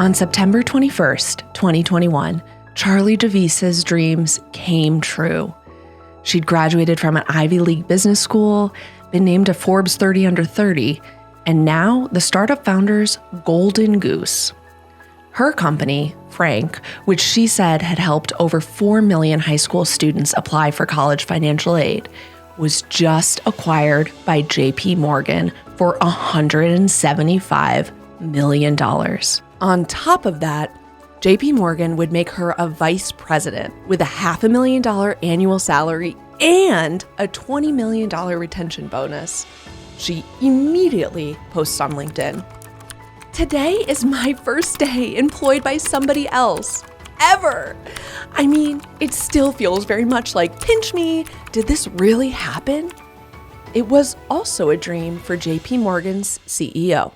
On September 21st, 2021, Charlie Javice's dreams came true. She'd graduated from an Ivy League business school, been named to Forbes 30 Under 30, and now the startup founder's golden goose. Her company, Frank, which she said had helped over 4 million high school students apply for college financial aid, was just acquired by JP Morgan for $175 million. On top of that, JP Morgan would make her a vice president with a $500,000 annual salary and a $20 million retention bonus. She immediately posts on LinkedIn. Today is my first day employed by somebody else, ever. I mean, it still feels very much like, pinch me, did this really happen? It was also a dream for JP Morgan's CEO.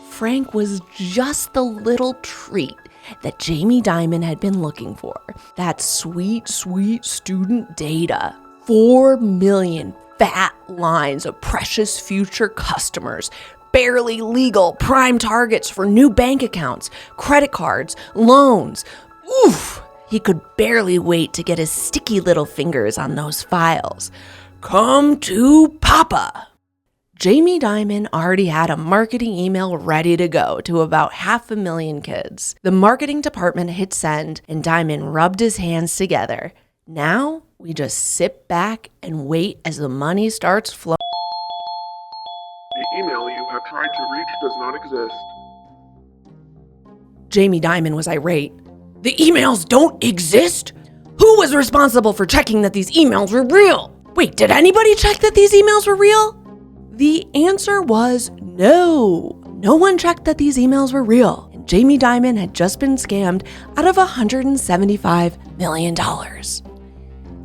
Frank was just the little treat that Jamie Dimon had been looking for. That sweet, sweet student data. 4 million fat lines of precious future customers, barely legal prime targets for new bank accounts, credit cards, loans. Oof! He could barely wait to get his sticky little fingers on those files. Come to Papa! Jamie Dimon already had a marketing email ready to go to about 500,000 kids. The marketing department hit send, and Dimon rubbed his hands together. Now, we just sit back and wait as the money starts flowing. The email you have tried to reach does not exist. Jamie Dimon was irate. The emails don't exist? Who was responsible for checking that these emails were real? Wait, did anybody check that these emails were real? The answer was no. No one checked that these emails were real, and Jamie Dimon had just been scammed out of $175 million.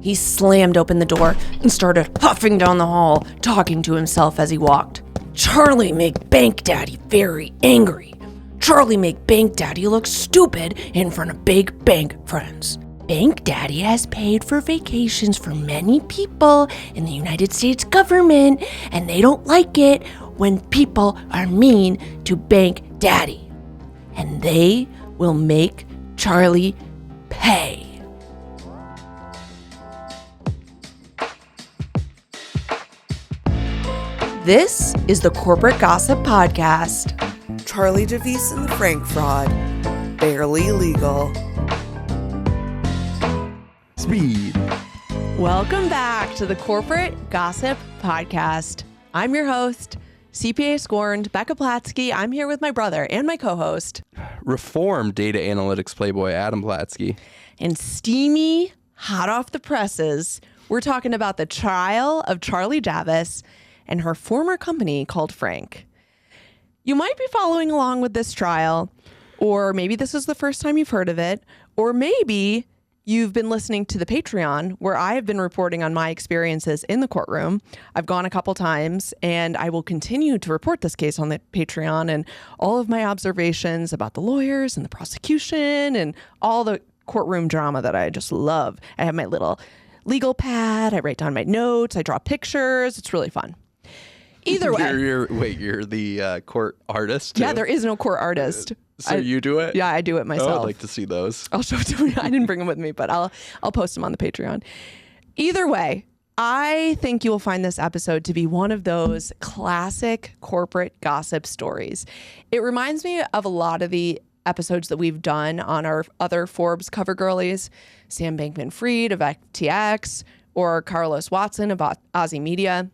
He slammed open the door and started huffing down the hall, talking to himself as he walked. Charlie make Bank Daddy very angry. Charlie make Bank Daddy look stupid in front of big bank friends. Bank Daddy has paid for vacations for many people in the United States government, and they don't like it when people are mean to Bank Daddy. And they will make Charlie pay. This is the Corporate Gossip Podcast. Charlie Javice and the Frank fraud. Barely legal. Speed. Welcome back to the Corporate Gossip Podcast. I'm your host, CPA scorned Becca Platsky. I'm here with my brother and my co-host, Reformed data analytics playboy Adam Platsky. And steamy, hot off the presses, we're talking about the trial of Charlie Javice and her former company called Frank. You might be following along with this trial, or maybe this is the first time you've heard of it, or maybe you've been listening to the Patreon, where I have been reporting on my experiences in the courtroom. I've gone a couple times, and I will continue to report this case on the Patreon and all of my observations about the lawyers and the prosecution and all the courtroom drama that I just love. I have my little legal pad. I write down my notes. I draw pictures. It's really fun. Either way. You're the court artist? Yeah, there is no court artist. So you do it? Yeah, I do it myself. Oh, I'd like to see those. I'll show it to you. I didn't bring them with me, but I'll post them on the Patreon. Either way, I think you will find this episode to be one of those classic corporate gossip stories. It reminds me of a lot of the episodes that we've done on our other Forbes cover girlies, Sam Bankman-Fried of FTX or Carlos Watson of Aussie Media.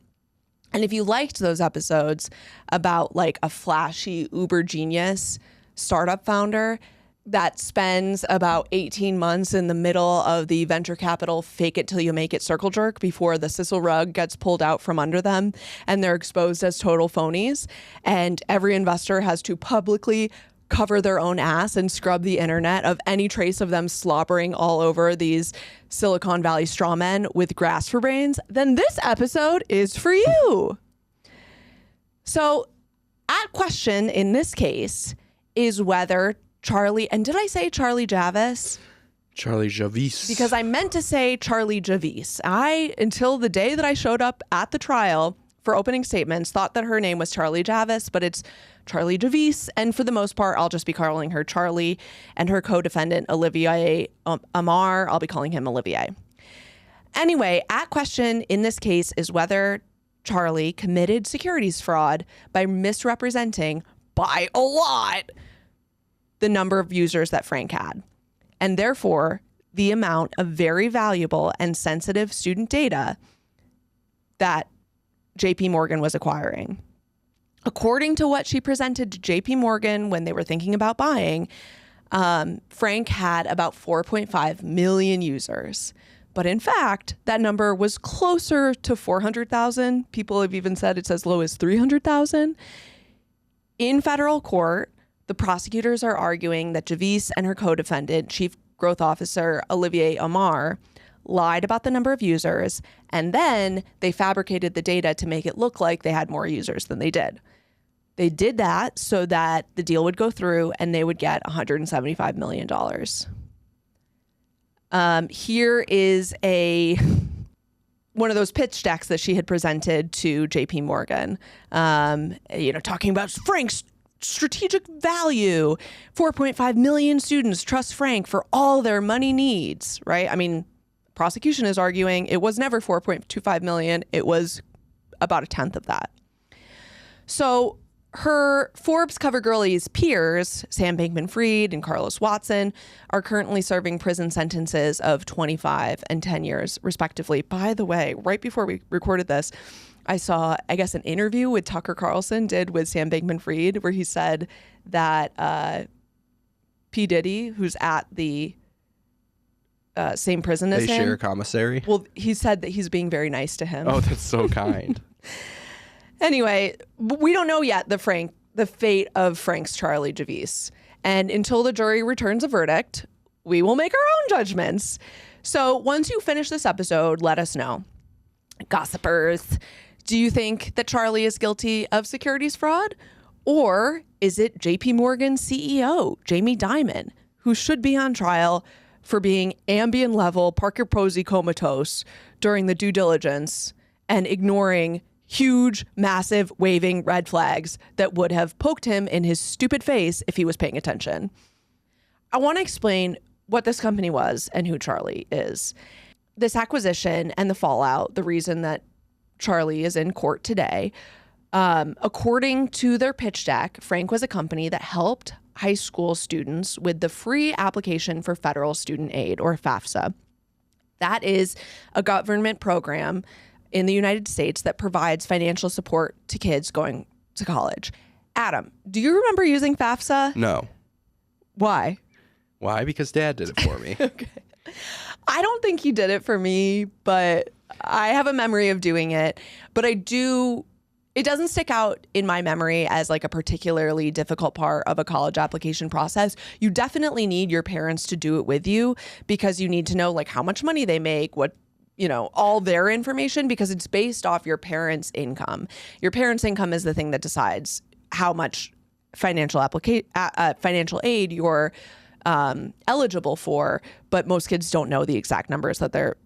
And if you liked those episodes about like a flashy uber genius startup founder that spends about 18 months in the middle of the venture capital fake it till you make it circle jerk before the sisal rug gets pulled out from under them and they're exposed as total phonies, and every investor has to publicly cover their own ass and scrub the internet of any trace of them slobbering all over these Silicon Valley straw men with grass for brains, then this episode is for you. So at question in this case is whether Charlie, and did I say Charlie Javice? Charlie Javice. Because I meant to say Charlie Javice. Until the day that I showed up at the trial, for opening statements, thought that her name was Charlie Javice, but it's Charlie Javice. And for the most part, I'll just be calling her Charlie. And her co-defendant, Olivier Amar, I'll be calling him Olivier. Anyway, at question in this case is whether Charlie committed securities fraud by misrepresenting, by a lot, the number of users that Frank had, and therefore the amount of very valuable and sensitive student data that JP Morgan was acquiring. According to what she presented to JP Morgan when they were thinking about buying, Frank had about 4.5 million users. But in fact, that number was closer to 400,000. People have even said it's as low as 300,000. In federal court, the prosecutors are arguing that Javice and her co-defendant, Chief Growth Officer Olivier Amar, lied about the number of users, and then they fabricated the data to make it look like they had more users than they did. They did that so that the deal would go through and they would get $175 million. Here is one of those pitch decks that she had presented to JP Morgan, talking about Frank's strategic value. 4.5 million students trust Frank for all their money needs, right? I mean, prosecution is arguing it was never 4.25 million. It was about a tenth of that. So her Forbes cover girlies peers, Sam Bankman-Fried and Carlos Watson, are currently serving prison sentences of 25 and 10 years, respectively. By the way, right before we recorded this, I saw, I guess, an interview with Tucker Carlson did with Sam Bankman-Fried, where he said that P. Diddy, who's at the same prison as him. They share a commissary? Well, he said that he's being very nice to him. Oh, that's so kind. Anyway, we don't know yet the fate of Frank's Charlie Javice. And until the jury returns a verdict, we will make our own judgments. So once you finish this episode, let us know. Gossipers, do you think that Charlie is guilty of securities fraud? Or is it JP Morgan CEO, Jamie Dimon, who should be on trial for being Ambien level Parker Posey comatose during the due diligence and ignoring huge, massive, waving red flags that would have poked him in his stupid face if he was paying attention? I want to explain what this company was and who Charlie is. This acquisition and the fallout, the reason that Charlie is in court today, according to their pitch deck, Frank was a company that helped high school students with the free application for federal student aid, or FAFSA. That is a government program in the United States that provides financial support to kids going to college. Adam, do you remember using FAFSA? No. Why? Why? Because Dad did it for me. Okay. I don't think he did it for me, but I have a memory of doing it. But it doesn't stick out in my memory as like a particularly difficult part of a college application process. You definitely need your parents to do it with you because you need to know like how much money they make, all their information, because it's based off your parents' income. Your parents' income is the thing that decides how much financial aid you're eligible for, but most kids don't know the exact numbers that their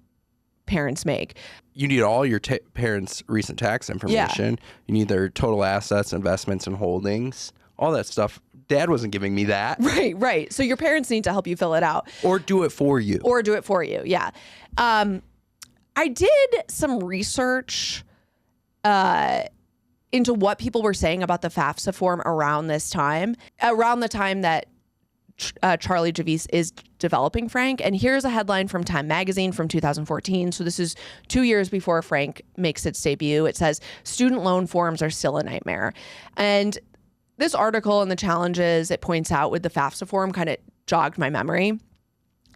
parents make. You need all your parents' recent tax information. Yeah. You need their total assets, investments, and holdings, all that stuff. Dad wasn't giving me that. Right. So your parents need to help you fill it out. Or do it for you. Yeah. I did some research into what people were saying about the FAFSA form around the time that Charlie Javice is developing Frank. And here's a headline from Time Magazine from 2014. So this is 2 years before Frank makes its debut. It says, student loan forms are still a nightmare. And this article and the challenges it points out with the FAFSA form kind of jogged my memory.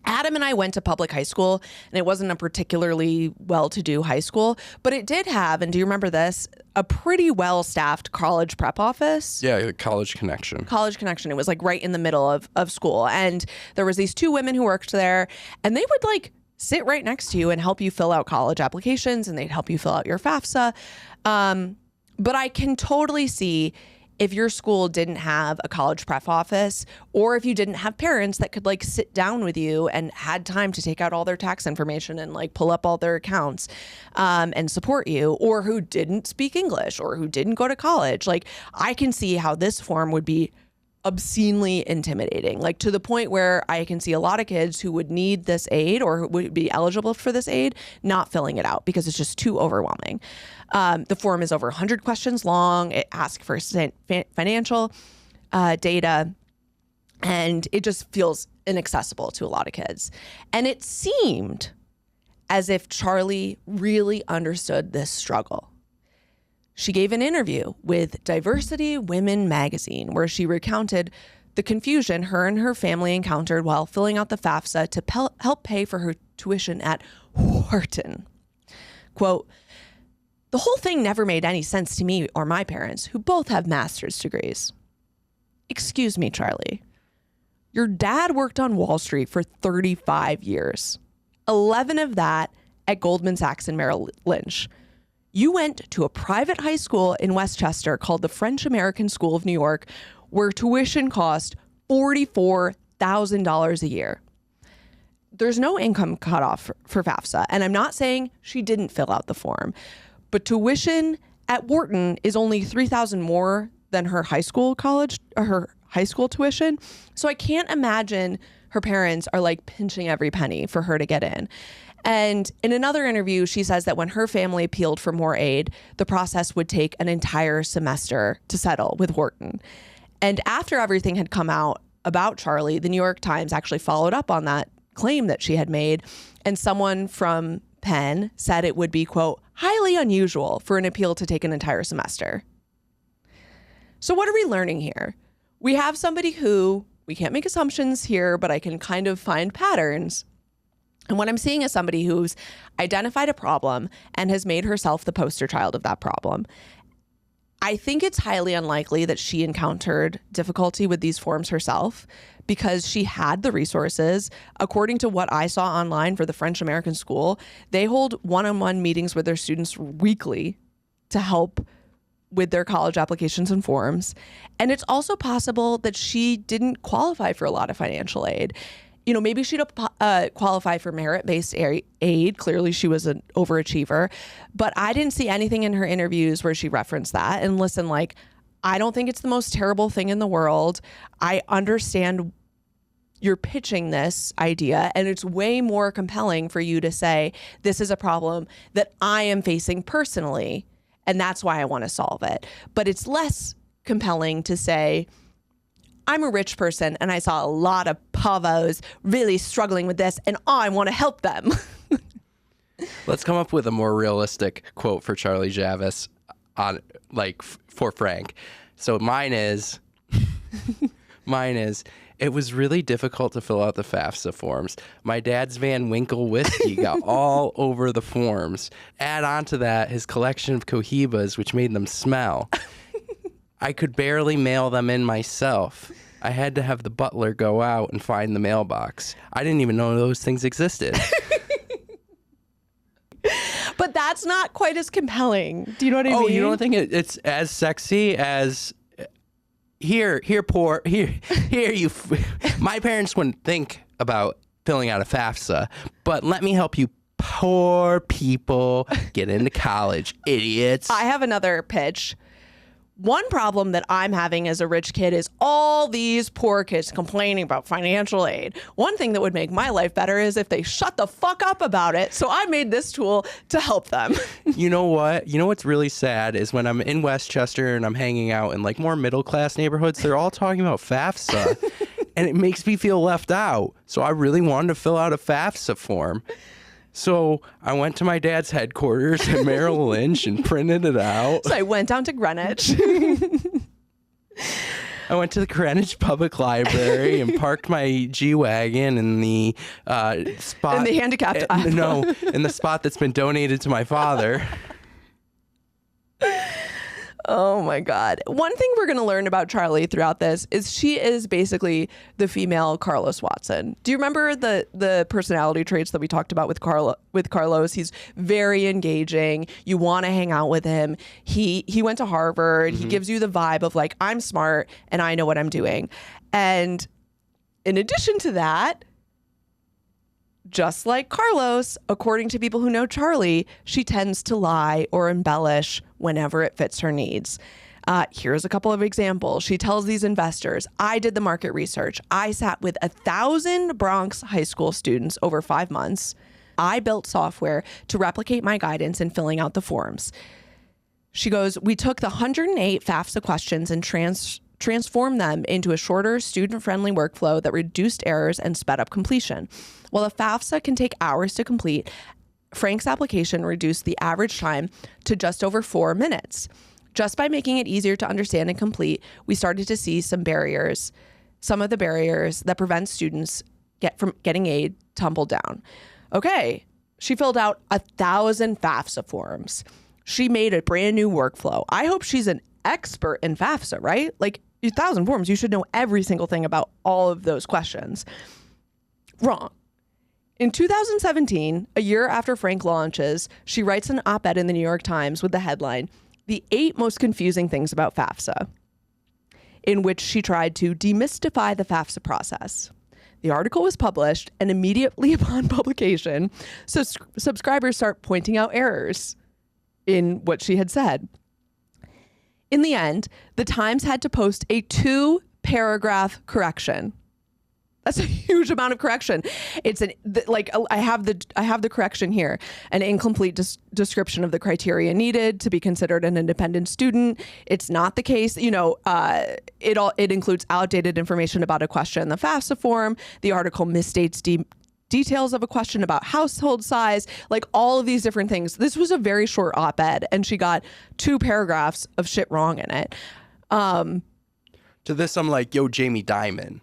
Adam and I went to public high school, and it wasn't a particularly well-to-do high school, but it did have, and do you remember this, a pretty well-staffed college prep office. Yeah, College Connection. College Connection. It was like right in the middle of school. And there was these two women who worked there, and they would like sit right next to you and help you fill out college applications, and they'd help you fill out your FAFSA. But I can totally see if your school didn't have a college prep office, or if you didn't have parents that could like sit down with you and had time to take out all their tax information and like pull up all their accounts and support you, or who didn't speak English or who didn't go to college. Like, I can see how this form would be obscenely intimidating, like to the point where I can see a lot of kids who would need this aid or who would be eligible for this aid not filling it out because it's just too overwhelming. The form is over 100 questions long. It asks for financial data, and it just feels inaccessible to a lot of kids. And it seemed as if Charlie really understood this struggle. She gave an interview with Diversity Women magazine where she recounted the confusion her and her family encountered while filling out the FAFSA to help pay for her tuition at Wharton. Quote, "The whole thing never made any sense to me or my parents, who both have master's degrees." Excuse me, Charlie. Your dad worked on Wall Street for 35 years, 11 of that at Goldman Sachs and Merrill Lynch. You went to a private high school in Westchester called the French American School of New York, where tuition cost $44,000 a year. There's no income cutoff for FAFSA, and I'm not saying she didn't fill out the form, but tuition at Wharton is only $3,000 more than her high school tuition. So I can't imagine her parents are like pinching every penny for her to get in. And in another interview, she says that when her family appealed for more aid, the process would take an entire semester to settle with Wharton. And after everything had come out about Charlie, the New York Times actually followed up on that claim that she had made. And someone from Penn said it would be, quote, highly unusual for an appeal to take an entire semester. So what are we learning here? We have somebody who, we can't make assumptions here, but I can kind of find patterns. And what I'm seeing is somebody who's identified a problem and has made herself the poster child of that problem. I think it's highly unlikely that she encountered difficulty with these forms herself because she had the resources. According to what I saw online for the French American School, they hold one-on-one meetings with their students weekly to help with their college applications and forms. And it's also possible that she didn't qualify for a lot of financial aid. You know, maybe she'd qualify for merit-based aid. Clearly, she was an overachiever. But I didn't see anything in her interviews where she referenced that. And listen, like, I don't think it's the most terrible thing in the world. I understand you're pitching this idea, and it's way more compelling for you to say, this is a problem that I am facing personally, and that's why I want to solve it. But it's less compelling to say, I'm a rich person and I saw a lot of pavos really struggling with this and I want to help them. Let's come up with a more realistic quote for Charlie Javice on for Frank. So mine is, it was really difficult to fill out the FAFSA forms. My dad's Van Winkle whiskey got all over the forms. Add on to that his collection of Cohibas, which made them smell. I could barely mail them in myself. I had to have the butler go out and find the mailbox. I didn't even know those things existed. But that's not quite as compelling. Do you know what I mean? Oh, you don't think it's as sexy as here, you. My parents wouldn't think about filling out a FAFSA, but let me help you poor people get into college, idiots. I have another pitch. One problem that I'm having as a rich kid is all these poor kids complaining about financial aid. One thing that would make my life better is if they shut the fuck up about it. So I made this tool to help them. You know what? You know what's really sad is when I'm in Westchester and I'm hanging out in like more middle class neighborhoods, they're all talking about FAFSA and it makes me feel left out. So I really wanted to fill out a FAFSA form. So I went to my dad's headquarters at Merrill Lynch and printed it out. So I went down to Greenwich. I went to the Greenwich Public Library and parked my G-Wagon in the spot. In the handicapped aisle. No, in the spot that's been donated to my father. Oh my God. One thing we're going to learn about Charlie throughout this is she is basically the female Carlos Watson. Do you remember the personality traits that we talked about with Carlos? He's very engaging. You want to hang out with him. He went to Harvard. He gives you the vibe of like, I'm smart and I know what I'm doing. And in addition to that, just like Carlos, according to people who know Charlie, she tends to lie or embellish whenever it fits her needs. Here's a couple of examples. She tells these investors, I did the market research. I sat with 1,000 Bronx high school students over 5 months. I built software to replicate my guidance in filling out the forms. She goes, we took the 108 FAFSA questions and transformed them into a shorter, student-friendly workflow that reduced errors and sped up completion. While a FAFSA can take hours to complete, Frank's application reduced the average time to just over 4 minutes. Just by making it easier to understand and complete, we started to see some of the barriers that prevent students from getting aid tumble down. Okay, she filled out 1,000 FAFSA forms. She made a brand new workflow. I hope she's an expert in FAFSA, right? Like 1,000 forms, you should know every single thing about all of those questions. Wrong. In 2017, a year after Frank launches, she writes an op-ed in the New York Times with the headline, The 8 Most Confusing Things About FAFSA, in which she tried to demystify the FAFSA process. The article was published, and immediately upon publication, subscribers start pointing out errors in what she had said. In the end, the Times had to post a 2-paragraph correction. That's a huge amount of correction. It's I have the correction here. An incomplete description of the criteria needed to be considered an independent student. It's not the case. It includes outdated information about a question in the FAFSA form. The article misstates details of a question about household size, like all of these different things. This was a very short op-ed, and she got 2 paragraphs of shit wrong in it. To this, I'm like, yo, Jamie Dimon.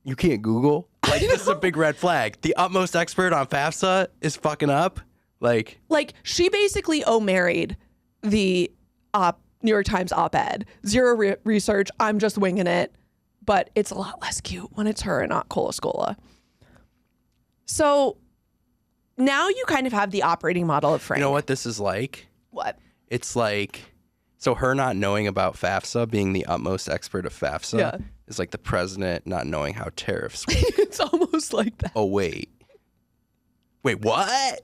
You can't Google? Like, this is a big red flag. The utmost expert on FAFSA is fucking up. Like she basically married the New York Times op-ed. Zero research. I'm just winging it. But it's a lot less cute when it's her and not Colascola. So now you kind of have the operating model of Frank. You know what this is like? What? It's like, so her not knowing about FAFSA, being the utmost expert of FAFSA, is like the president not knowing how tariffs work. It's almost like that. Oh, wait, what?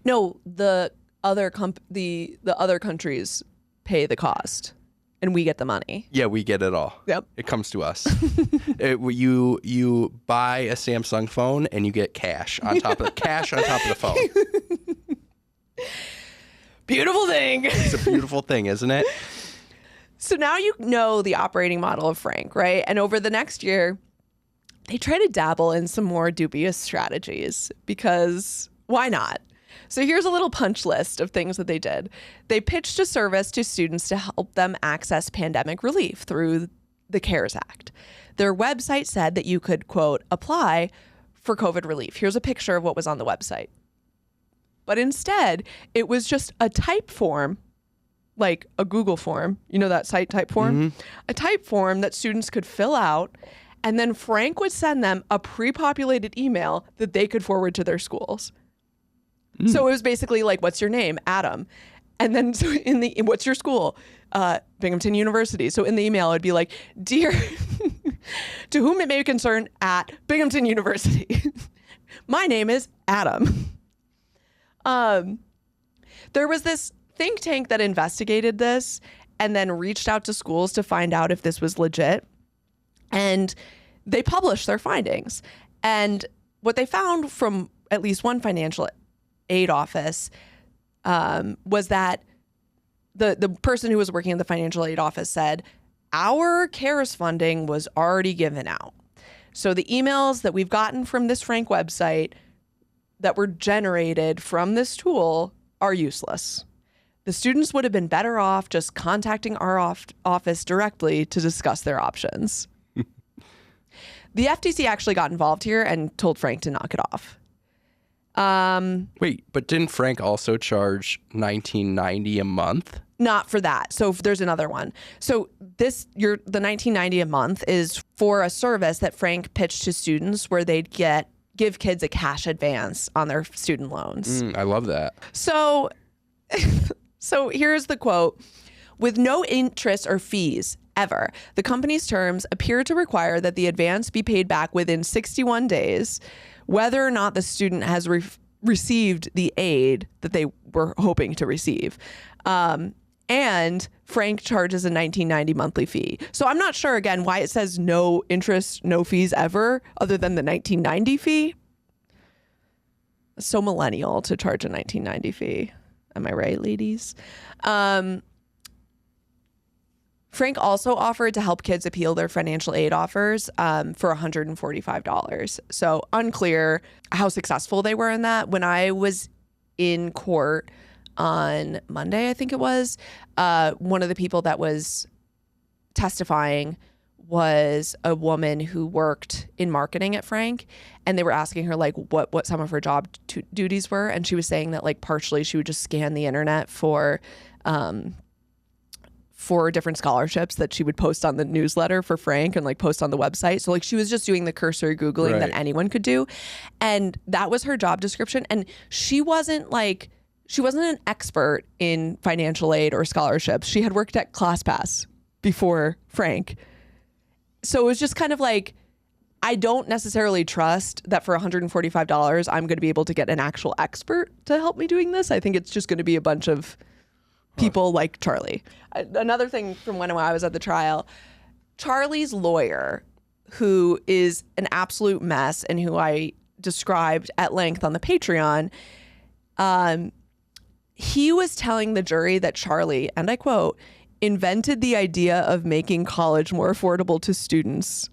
No, the other countries pay the cost, and we get the money. Yeah, we get it all. Yep. It comes to us. You buy a Samsung phone and you get cash on top of the phone. Beautiful thing. It's a beautiful thing, isn't it? So now you know the operating model of Frank, right? And over the next year, they try to dabble in some more dubious strategies because why not? So here's a little punch list of things that they did. They pitched a service to students to help them access pandemic relief through the CARES Act. Their website said that you could, quote, apply for COVID relief. Here's a picture of what was on the website. But instead, it was just a type form, like a Google form, you know, that site type form, a type form that students could fill out. And then Frank would send them a pre-populated email that they could forward to their schools. So it was basically like, what's your name? Adam. And then so what's your school? Binghamton University. So in the email, it'd be like, dear, to whom it may concern at Binghamton University. My name is Adam. There was this think tank that investigated this and then reached out to schools to find out if this was legit. And they published their findings. And what they found from at least one financial aid office was that the person who was working in the financial aid office said, our CARES funding was already given out. So the emails that we've gotten from this Frank website that were generated from this tool are useless. The students would have been better off just contacting our office directly to discuss their options. The FTC actually got involved here and told Frank to knock it off. Wait, but didn't Frank also charge $19.90 a month? not for that. So there's another one. So the $19.90 a month is for a service that Frank pitched to students where they'd give kids a cash advance on their student loans. I love that. So here's the quote. With no interest or fees ever, the company's terms appear to require that the advance be paid back within 61 days, whether or not the student has received the aid that they were hoping to receive. And Frank charges a $19.90 monthly fee. So I'm not sure, again, why it says no interest, no fees ever, other than the $19.90 fee. So millennial to charge a $19.90 fee. Am I right, ladies? Frank also offered to help kids appeal their financial aid offers for $145. So unclear how successful they were in that. When I was in court on Monday, I think it was, one of the people that was testifying was a woman who worked in marketing at Frank, and they were asking her like what some of her job duties were, and she was saying that like partially she would just scan the internet for different scholarships that she would post on the newsletter for Frank and like post on the website. So like she was just doing the cursory Googling that anyone could do, and that was her job description. And she wasn't an expert in financial aid or scholarships. She had worked at ClassPass before Frank. So it was just kind of like, I don't necessarily trust that for $145, I'm going to be able to get an actual expert to help me doing this. I think it's just going to be a bunch of people like Charlie. Another thing from when I was at the trial, Charlie's lawyer, who is an absolute mess and who I described at length on the Patreon, he was telling the jury that Charlie, and I quote, invented the idea of making college more affordable to students.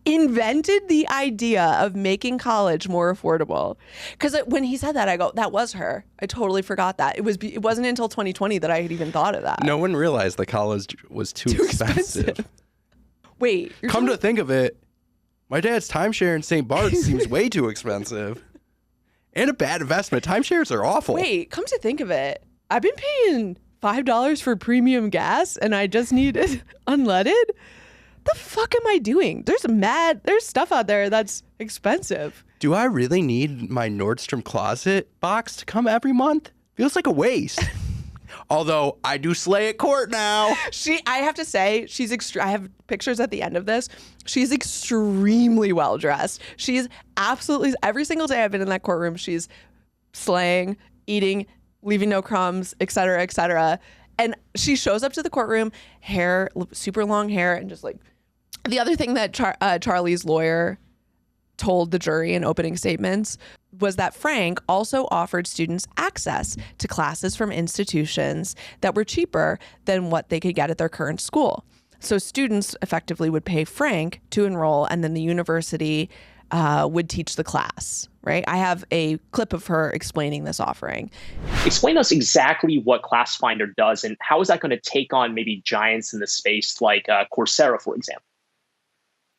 Invented the idea of making college more affordable. Because when he said that, I go, that was her. I totally forgot that. It wasn't until 2020 that I had even thought of that. No one realized the college was too expensive. Wait. Come to think of it, my dad's timeshare in St. Bart's seems way too expensive. And a bad investment. Timeshares are awful. Wait, come to think of it, I've been paying $5 for premium gas and I just need it unleaded? The fuck am I doing? There's stuff out there that's expensive. Do I really need my Nordstrom closet box to come every month? Feels like a waste. Although I do slay at court now. I have to say, I have pictures at the end of this. She's extremely well dressed. She's absolutely, every single day I've been in that courtroom, she's slaying, eating, leaving no crumbs, et cetera, et cetera. And she shows up to the courtroom, hair, super long hair, and just like, the other thing that Charlie's lawyer told the jury in opening statements was that Frank also offered students access to classes from institutions that were cheaper than what they could get at their current school. So students effectively would pay Frank to enroll, and then the university would teach the class, right? I have a clip of her explaining this offering. Explain to us exactly what ClassFinder does and how is that going to take on maybe giants in the space like Coursera, for example?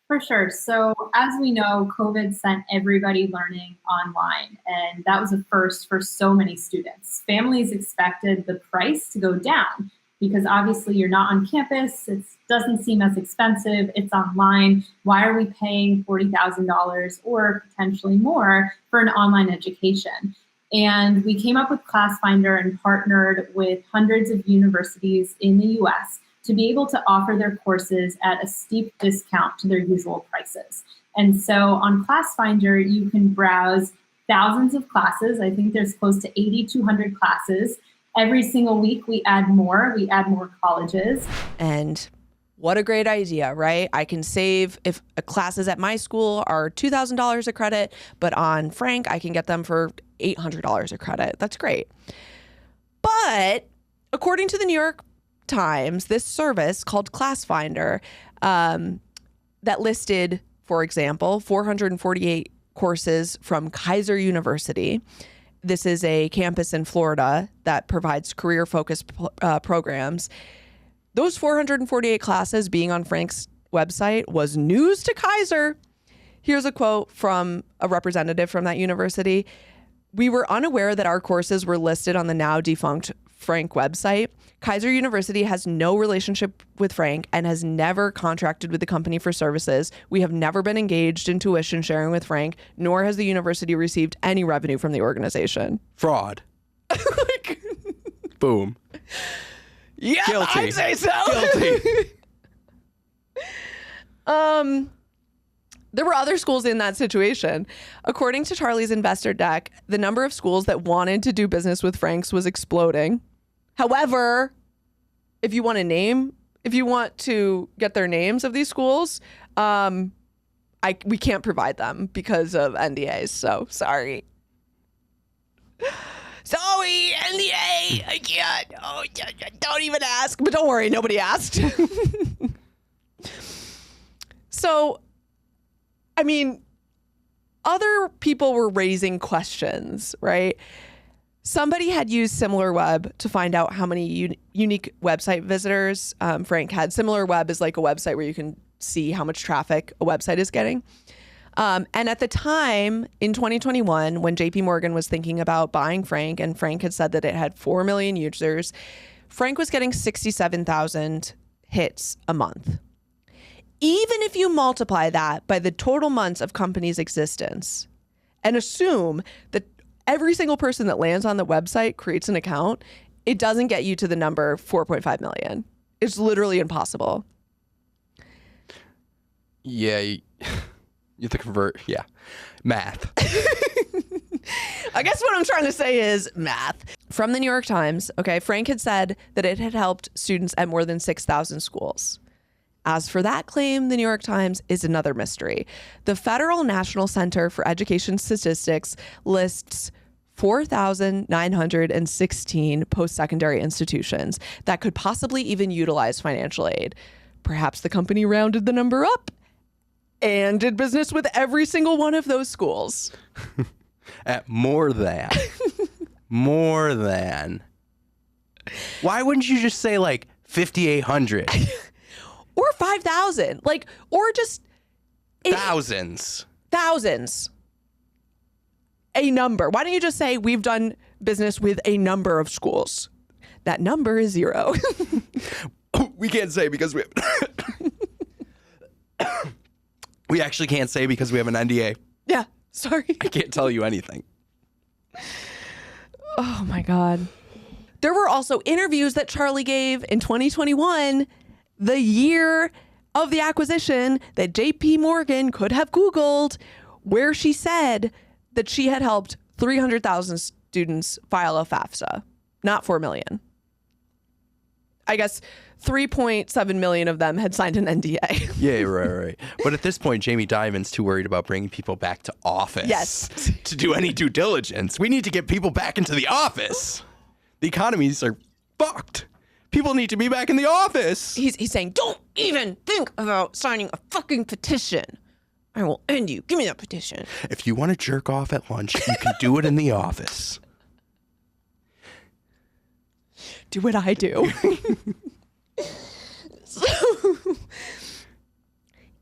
For sure. So as we know, COVID sent everybody learning online, and that was a first for so many students. Families expected the price to go down because obviously you're not on campus. It doesn't seem as expensive. It's online. Why are we paying $40,000 or potentially more for an online education? And we came up with ClassFinder and partnered with hundreds of universities in the US to be able to offer their courses at a steep discount to their usual prices. And so on ClassFinder, you can browse thousands of classes. I think there's close to 8,200 classes. Every single week, we add more colleges. And what a great idea, right? I can save if classes at my school are $2,000 a credit, but on Frank, I can get them for $800 a credit. That's great. But according to the New York Times, this service called ClassFinder that listed, for example, 448 courses from Kaiser University. This is a campus in Florida that provides career-focused programs. Those 448 classes being on Frank's website was news to Kaiser. Here's a quote from a representative from that university. "We were unaware that our courses were listed on the now defunct Frank website. Kaiser University has no relationship with Frank and has never contracted with the company for services. We have never been engaged in tuition sharing with Frank, nor has the university received any revenue from the organization. Fraud. Boom. Yeah, Guilty. I'd say so. Guilty. There were other schools in that situation. According to Charlie's investor deck, the number of schools that wanted to do business with Frank's was exploding. However, if you want to get their names of these schools, we can't provide them because of NDAs. So sorry. Sorry, NDA. I can't. Oh, don't even ask. But don't worry, nobody asked. So, I mean, other people were raising questions, right? Somebody had used SimilarWeb to find out how many unique website visitors Frank had. SimilarWeb is like a website where you can see how much traffic a website is getting. And at the time in 2021, when JP Morgan was thinking about buying Frank, and Frank had said that it had 4 million users, Frank was getting 67,000 hits a month. Even if you multiply that by the total months of company's existence and assume that every single person that lands on the website creates an account, it doesn't get you to the number 4.5 million. It's literally impossible. Yeah, you have to convert. Yeah, math. I guess what I'm trying to say is math. From the New York Times, okay, Frank had said that it had helped students at more than 6,000 schools. As for that claim, the New York Times is another mystery. The Federal National Center for Education Statistics lists 4,916 post-secondary institutions that could possibly even utilize financial aid. Perhaps the company rounded the number up and did business with every single one of those schools. At more than. More than. Why wouldn't you just say like 5,800? Or 5,000, or just Thousands. A number. Why don't you just say we've done business with a number of schools? That number is 0. We can't say because we we actually can't say because we have an NDA. Yeah, sorry. I can't tell you anything. Oh my God. There were also interviews that Charlie gave in 2021, the year of the acquisition, that JP Morgan could have Googled, where she said that she had helped 300,000 students file a FAFSA, not 4 million. I guess 3.7 million of them had signed an NDA. Yeah, right. But at this point, Jamie Dimon's too worried about bringing people back to office. Yes. To do any due diligence. We need to get people back into the office. The economies are fucked. People need to be back in the office. He's saying, don't even think about signing a fucking petition. I will end you. Give me that petition. If you want to jerk off at lunch, you can do it in the office. Do what I do. So,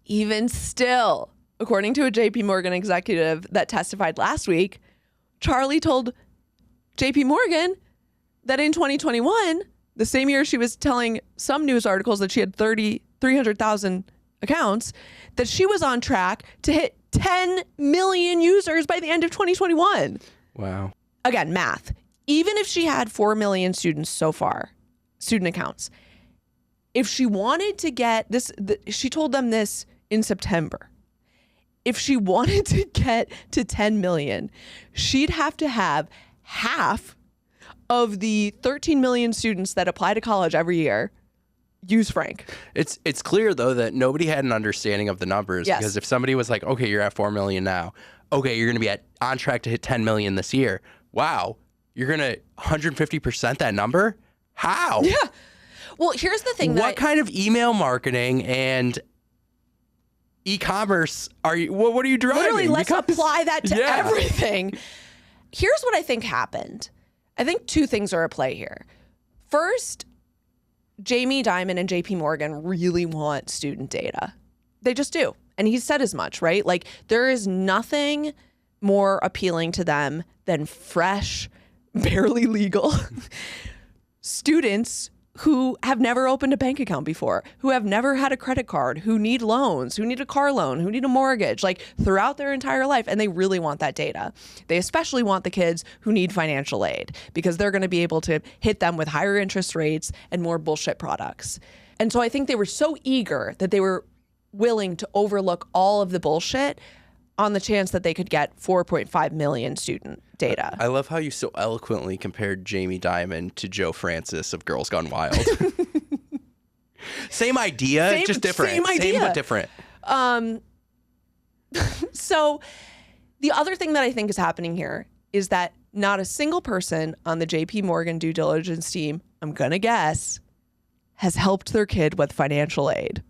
even still, according to a JP Morgan executive that testified last week, Charlie told JP Morgan that in 2021, the same year she was telling some news articles that she had 300,000 accounts, that she was on track to hit 10 million users by the end of 2021. Wow. Again, math. Even if she had 4 million students so far, student accounts, if she wanted to get this, she told them this in September. If she wanted to get to 10 million, she'd have to have half of the 13 million students that apply to college every year use Frank. It's clear, though, that nobody had an understanding of the numbers. Yes. Because if somebody was like, okay, you're at 4 million now. Okay, you're going to be on track to hit 10 million this year. Wow. You're going to 150% that number? How? Yeah. Well, here's the thing. What kind of email marketing and e-commerce are you? What are you driving? Literally, let's apply that to Yeah. everything. Here's what I think happened. I think 2 things are at play here. First, Jamie Dimon and JP Morgan really want student data. They just do. And he said as much, right? Like, there is nothing more appealing to them than fresh, barely legal students who have never opened a bank account before, who have never had a credit card, who need loans, who need a car loan, who need a mortgage, like throughout their entire life. And they really want that data. They especially want the kids who need financial aid because they're going to be able to hit them with higher interest rates and more bullshit products. And so I think they were so eager that they were willing to overlook all of the bullshit on the chance that they could get 4.5 million student data. I love how you so eloquently compared Jamie Dimon to Joe Francis of Girls Gone Wild. Same idea, just different. Same idea. Same but different. So the other thing that I think is happening here is that not a single person on the JP Morgan due diligence team, I'm going to guess, has helped their kid with financial aid.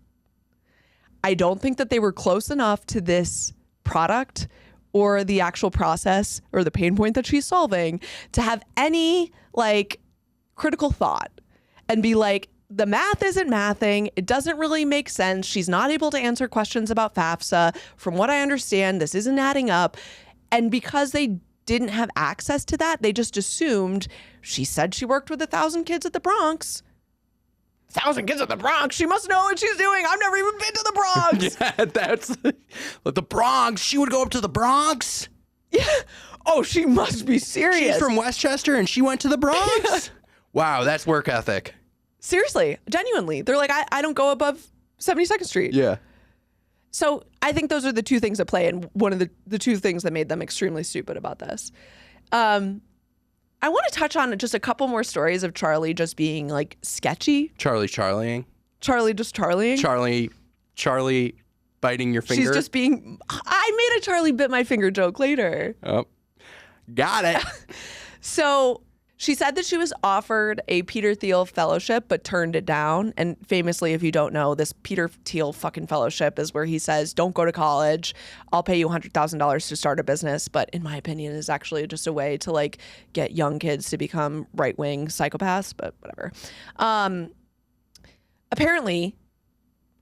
I don't think that they were close enough to this product or the actual process or the pain point that she's solving to have any like critical thought and be like, the math isn't mathing. It doesn't really make sense. She's not able to answer questions about FAFSA. From what I understand, this isn't adding up. And because they didn't have access to that, they just assumed she said she worked with 1,000 kids at the Bronx. 1,000 kids at the Bronx. She must know what she's doing. I've never even been to the Bronx. Yeah, that's like the Bronx. She would go up to the Bronx. Yeah. Oh, she must be serious. She's from Westchester and she went to the Bronx. Yeah. Wow, that's work ethic. Seriously, genuinely. They're like, I don't go above 72nd Street. Yeah. So I think those are the two things at play, and one of the two things that made them extremely stupid about this. I want to touch on just a couple more stories of Charlie just being like sketchy. Charlie just Charlieing. Charlie biting your finger. She's just being, I made a Charlie bit my finger joke later. Oh, got it. So she said that she was offered a Peter Thiel fellowship, but turned it down. And famously, if you don't know, this Peter Thiel fucking fellowship is where he says, don't go to college. I'll pay you $100,000 to start a business. But in my opinion, is actually just a way to like get young kids to become right-wing psychopaths, but whatever. Apparently,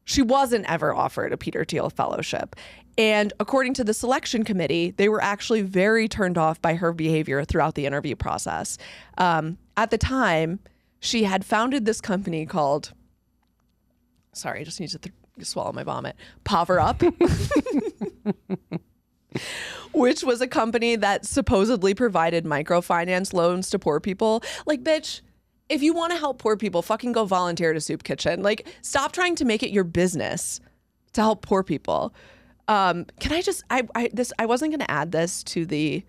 she wasn't ever offered a Peter Thiel fellowship. And according to the selection committee, they were actually very turned off by her behavior throughout the interview process. At the time, she had founded this company called, sorry, I just need to swallow my vomit, Power Up, which was a company that supposedly provided microfinance loans to poor people. Like, bitch, if you want to help poor people, fucking go volunteer at a soup kitchen. Like, stop trying to make it your business to help poor people. Can I just, I wasn't going to add this to the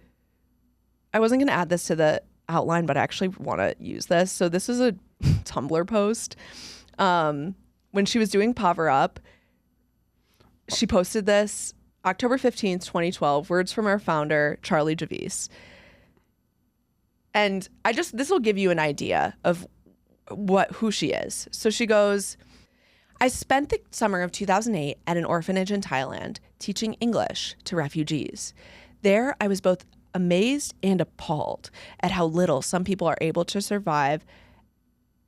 outline, but I actually want to use this. So this is a Tumblr post. When she was doing Power Up, she posted this October 15th, 2012, words from our founder, Charlie Javice. And this will give you an idea of who she is. So she goes, I spent the summer of 2008 at an orphanage in Thailand teaching English to refugees. There, I was both amazed and appalled at how little some people are able to survive,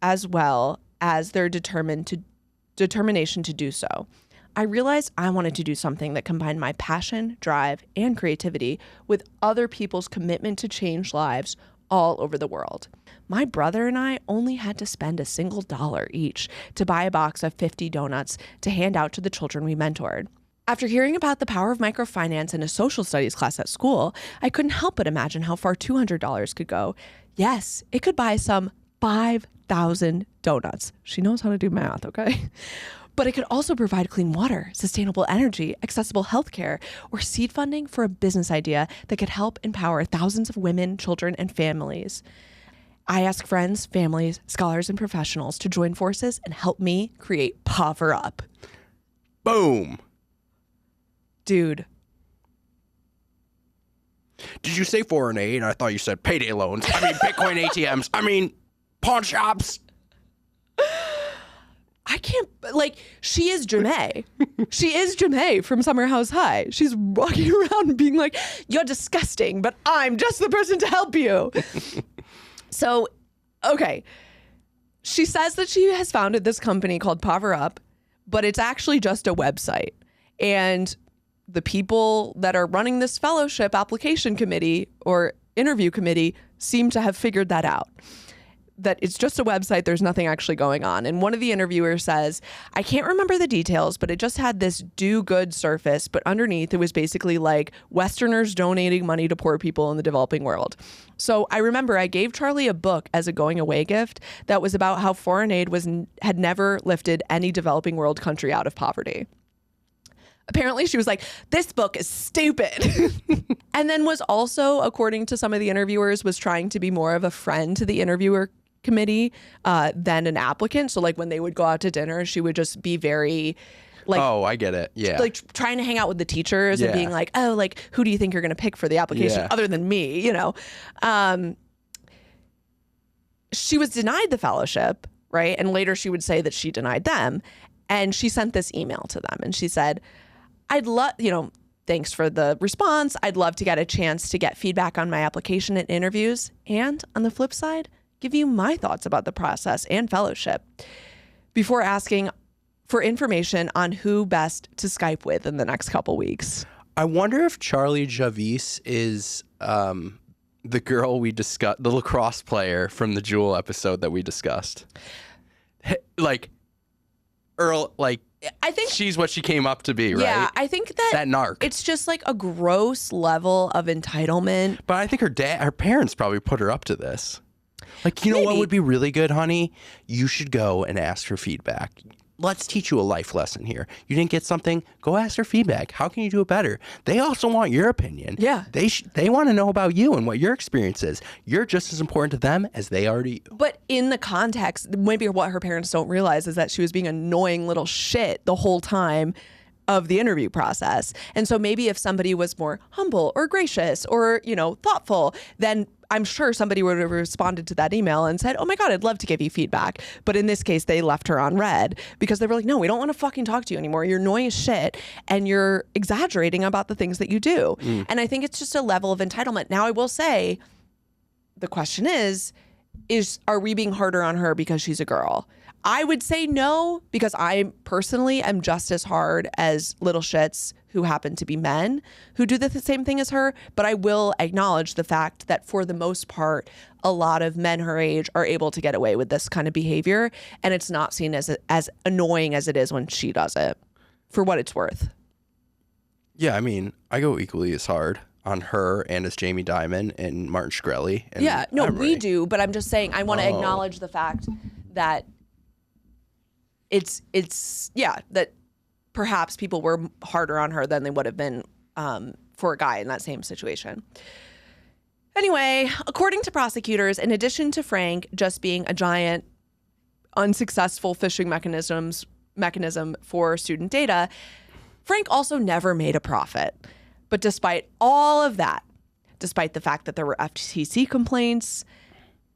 as well as their determination to do so. I realized I wanted to do something that combined my passion, drive, and creativity with other people's commitment to change lives all over the world. My brother and I only had to spend a single $1 each to buy a box of 50 donuts to hand out to the children we mentored. After hearing about the power of microfinance in a social studies class at school, I couldn't help but imagine how far $200 could go. Yes, it could buy some 5,000 donuts. She knows how to do math, okay? But it could also provide clean water, sustainable energy, accessible healthcare, or seed funding for a business idea that could help empower thousands of women, children, and families. I ask friends, families, scholars, and professionals to join forces and help me create Power Up. Boom. Dude. Did you say foreign aid? I thought you said payday loans. I mean, Bitcoin ATMs. I mean, pawn shops. I can't, like, she is Janae. She is Janae from Summer House High. She's walking around being like, you're disgusting, but I'm just the person to help you. So, okay. She says that she has founded this company called Power Up, but it's actually just a website. And the people that are running this fellowship application committee or interview committee seem to have figured that out. that it's just a website. There's nothing actually going on. And one of the interviewers says, I can't remember the details, but it just had this do good surface. But underneath, it was basically like Westerners donating money to poor people in the developing world. So I remember I gave Charlie a book as a going away gift that was about how foreign aid had never lifted any developing world country out of poverty. Apparently she was like, this book is stupid. And then was also, according to some of the interviewers, was trying to be more of a friend to the interviewer committee than an applicant. So like when they would go out to dinner, she would just be very like, oh, I get it. Yeah. Like trying to hang out with the teachers and being like, oh, like, who do you think you're going to pick for the application other than me? You know, she was denied the fellowship. Right. And later she would say that she denied them. And she sent this email to them and she said, I'd love, thanks for the response. I'd love to get a chance to get feedback on my application and interviews. And on the flip side, give you my thoughts about the process and fellowship before asking for information on who best to Skype with in the next couple weeks. I wonder if Charlie Javice is the girl we discussed, the lacrosse player from the Jewel episode that we discussed. Like, Earl, like, I think she's what she came up to be, right? Yeah, I think that narc. It's just like a gross level of entitlement. But I think her parents probably put her up to this. Like, you know Maybe. what would be really good, honey? You should go and ask for feedback. Let's teach you a life lesson here. You didn't get something? Go ask for feedback. How can you do it better? They also want your opinion. Yeah. They want to know about you and what your experience is. You're just as important to them as they are to you. But in the context, maybe what her parents don't realize is that she was being an annoying little shit the whole time of the interview process. And so maybe if somebody was more humble or gracious or, thoughtful, then I'm sure somebody would have responded to that email and said, oh my God, I'd love to give you feedback. But in this case, they left her on red because they were like, no, we don't want to fucking talk to you anymore. You're annoying as shit and you're exaggerating about the things that you do. And I think it's just a level of entitlement. Now, I will say, the question is, are we being harder on her because she's a girl? I would say no, because I personally am just as hard as little shits who happen to be men who do the same thing as her. But I will acknowledge the fact that for the most part, a lot of men her age are able to get away with this kind of behavior. And it's not seen as annoying as it is when she does it, for what it's worth. Yeah, I mean, I go equally as hard on her and as Jamie Dimon and Martin Shkreli. And Yeah, no, Emery. we do. But I'm just saying, I want to acknowledge the fact that that perhaps people were harder on her than they would have been for a guy in that same situation. Anyway, according to prosecutors, in addition to Frank just being a giant unsuccessful phishing mechanism for student data, Frank also never made a profit. But despite all of that, despite the fact that there were FTC complaints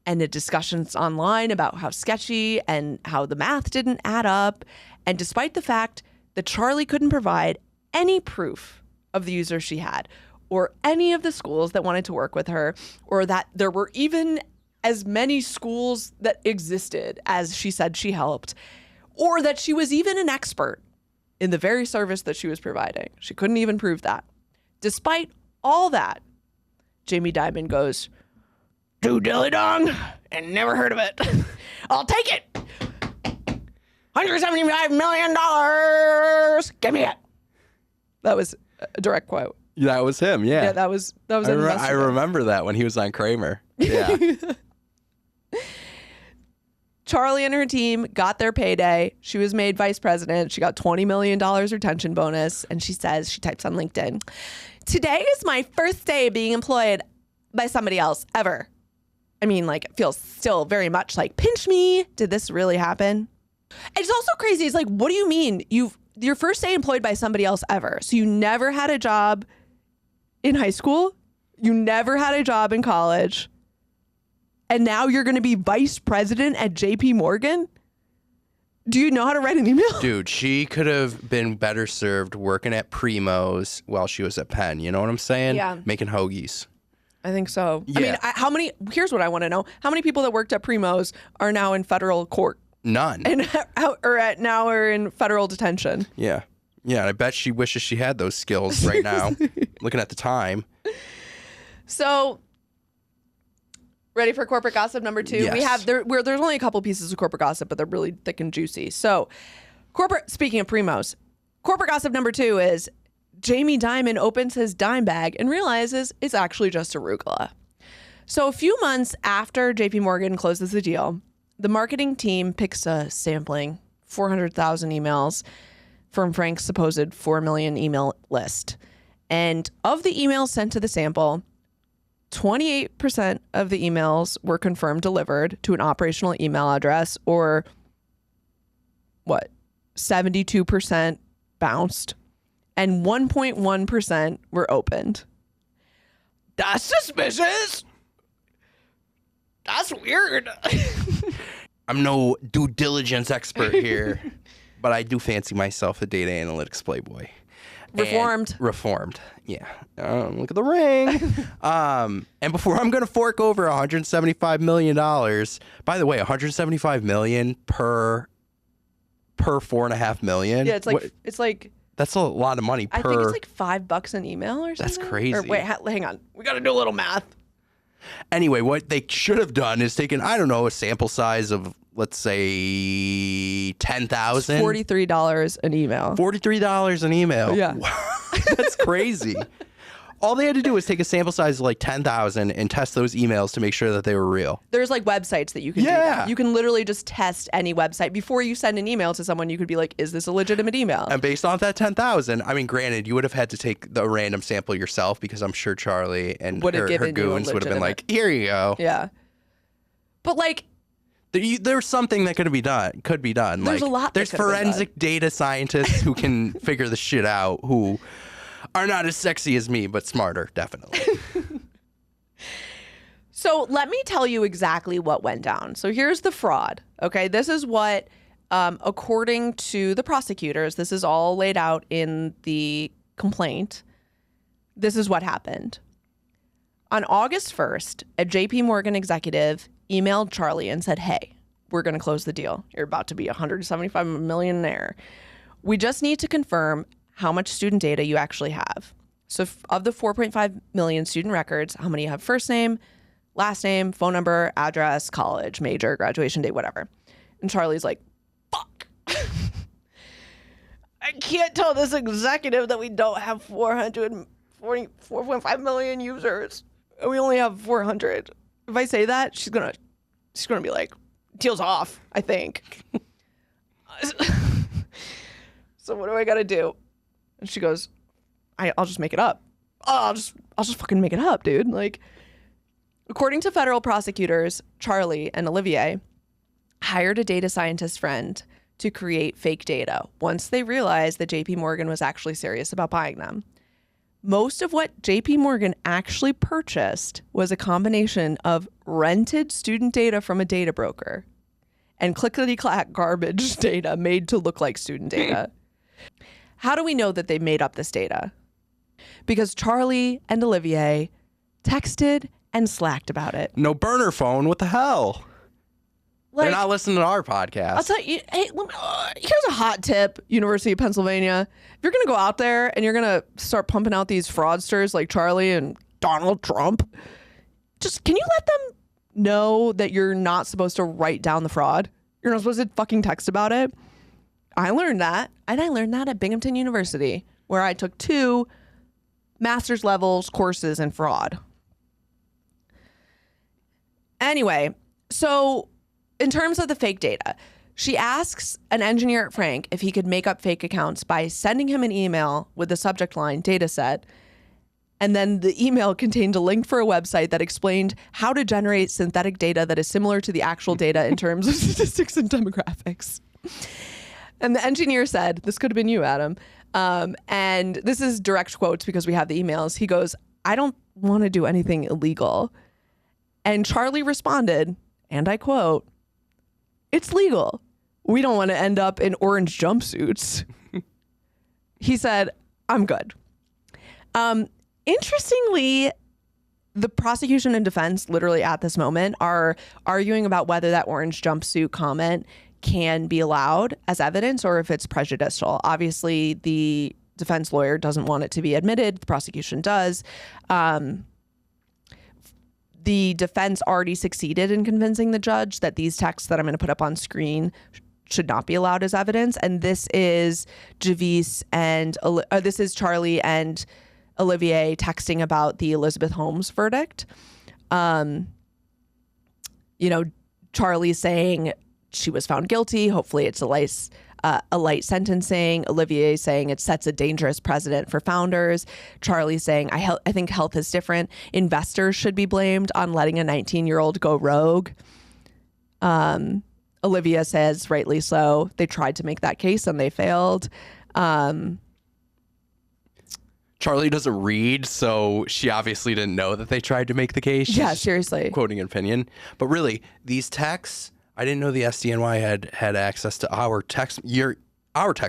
and the discussions online about how sketchy and how the math didn't add up, and despite the fact that Charlie couldn't provide any proof of the users she had, or any of the schools that wanted to work with her, or that there were even as many schools that existed as she said she helped, or that she was even an expert in the very service that she was providing. She couldn't even prove that. Despite all that, Jamie Dimon goes, "Do dilly dong and never heard of it. I'll take it. $175 million. Give me it." That was a direct quote. That was him, yeah. Yeah, that was I remember that when he was on Kramer. Yeah. Charlie and her team got their payday. She was made vice president. She got $20 million retention bonus. And she types on LinkedIn, "Today is my first day being employed by somebody else ever." I mean, like, it feels still very much like, pinch me. Did this really happen? It's also crazy. It's like, what do you mean? Your first day employed by somebody else ever. So you never had a job in high school. You never had a job in college. And now you're going to be vice president at JP Morgan? Do you know how to write an email? Dude, she could have been better served working at Primo's while she was at Penn. You know what I'm saying? Yeah. Making hoagies. I think so. Yeah. I mean, here's what I want to know. How many people that worked at Primo's are now in federal court? None. And now are in federal detention? Yeah. Yeah, and I bet she wishes she had those skills right now, looking at the time. So Ready for corporate gossip number 2? Yes. We have there's only a couple pieces of corporate gossip, but they're really thick and juicy. So, speaking of primos, corporate gossip number 2 is Jamie Dimon opens his dime bag and realizes it's actually just arugula. So a few months after JP Morgan closes the deal, the marketing team picks a sampling 400,000 emails from Frank's supposed 4 million email list. And of the emails sent to the sample, 28% of the emails were confirmed delivered to an operational email address, or 72% bounced, and 1.1% were opened. That's suspicious. That's weird. I'm no due diligence expert here, but I do fancy myself a data analytics playboy. Reformed. Yeah. Look at the ring. And before I'm going to fork over $175 million, by the way, $175 million per $4.5 million. Yeah, it's like that's a lot of money per. I think it's like $5 an email or something. That's crazy. Or wait, hang on. We got to do a little math. Anyway, what they should have done is taken, I don't know, a sample size of, let's say, 10,000. $43 an email. $43 an email. Yeah. That's crazy. All they had to do was take a sample size of like 10,000 and test those emails to make sure that they were real. There's like websites that you can do that. You can literally just test any website. Before you send an email to someone, you could be like, is this a legitimate email? And based on that 10,000, I mean, granted, you would have had to take the random sample yourself, because I'm sure Charlie and her goons would have been like, here you go. Yeah. But like, there's something that could be done. There's like, a lot. There's forensic data scientists who can figure the shit out, who are not as sexy as me, but smarter, definitely. So let me tell you exactly what went down. So here's the fraud. Okay, this is what, according to the prosecutors, this is all laid out in the complaint. This is what happened. On August 1st, a JP Morgan executive emailed Charlie and said, hey, we're going to close the deal. You're about to be $175 millionaire. We just need to confirm how much student data you actually have. So of the 4.5 million student records, how many have first name, last name, phone number, address, college, major, graduation date, whatever. And Charlie's like, fuck. I can't tell this executive that we don't have 4.5 million users. And we only have 400. If I say that, she's gonna be like, deal's off, I think. So what do I gotta do? And she goes, I'll just make it up. I'll just fucking make it up, dude. Like, according to federal prosecutors, Charlie and Olivier hired a data scientist friend to create fake data once they realized that JP Morgan was actually serious about buying them. Most of what JP Morgan actually purchased was a combination of rented student data from a data broker and clickety-clack garbage data made to look like student data. How do we know that they made up this data? Because Charlie and Olivier texted and slacked about it. No burner phone. What the hell? They're not listening to our podcast. I'll tell you, hey, here's a hot tip, University of Pennsylvania. If you're going to go out there and you're going to start pumping out these fraudsters like Charlie and Donald Trump, just can you let them know that you're not supposed to write down the fraud? You're not supposed to fucking text about it. I learned that, and I learned that at Binghamton University, where I took 2 master's levels courses in fraud. Anyway, so in terms of the fake data, she asks an engineer at Frank if he could make up fake accounts by sending him an email with the subject line dataset. And then the email contained a link for a website that explained how to generate synthetic data that is similar to the actual data in terms of statistics and demographics. And the engineer said, this could have been you, Adam. And this is direct quotes because we have the emails. He goes, I don't want to do anything illegal. And Charlie responded, and I quote, it's legal. We don't want to end up in orange jumpsuits. He said, I'm good. Interestingly, the prosecution and defense literally at this moment are arguing about whether that orange jumpsuit comment can be allowed as evidence or if it's prejudicial. Obviously, the defense lawyer doesn't want it to be admitted. The prosecution does. the defense already succeeded in convincing the judge that these texts that I'm going to put up on screen should not be allowed as evidence. And this is Javice and this is Charlie and Olivier texting about the Elizabeth Holmes verdict. Charlie saying she was found guilty. Hopefully it's a light sentencing. Olivier saying it sets a dangerous precedent for founders. Charlie saying, I think health is different. Investors should be blamed on letting a 19-year-old go rogue. Olivia says, rightly so, they tried to make that case and they failed. Charlie doesn't read, so she obviously didn't know that they tried to make the case. Yeah, seriously. Quoting an opinion. But really, these texts, I didn't know the SDNY had access to our text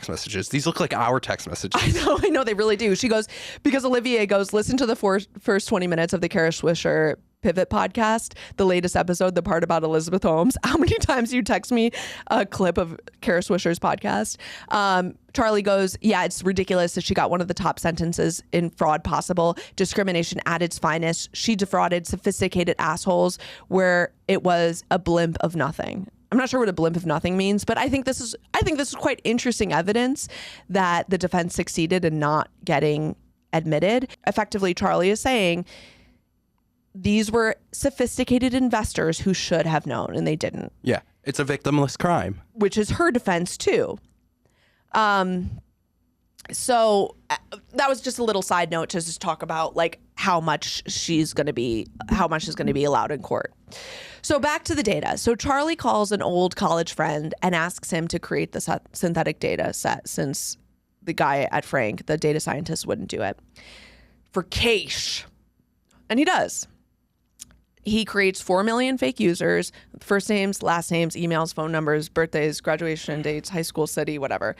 messages. These look like our text messages. I know, they really do. She goes, because Olivier goes, listen to the first 20 minutes of the Kara Swisher Pivot podcast, the latest episode, the part about Elizabeth Holmes. How many times you text me a clip of Kara Swisher's podcast? Charlie goes, yeah, it's ridiculous that she got one of the top sentences in fraud possible. Discrimination at its finest. She defrauded sophisticated assholes where it was a blimp of nothing. I'm not sure what a blimp of nothing means, but I think this is quite interesting evidence that the defense succeeded in not getting admitted. Effectively, Charlie is saying these were sophisticated investors who should have known and they didn't. Yeah, it's a victimless crime. Which is her defense too. So that was just a little side note to just talk about like how much is going to be allowed in court. So back to the data. So Charlie calls an old college friend and asks him to create the synthetic data set since the guy at Frank, the data scientist, wouldn't do it for cash. And he does. He creates 4 million fake users, first names, last names, emails, phone numbers, birthdays, graduation dates, high school city, whatever.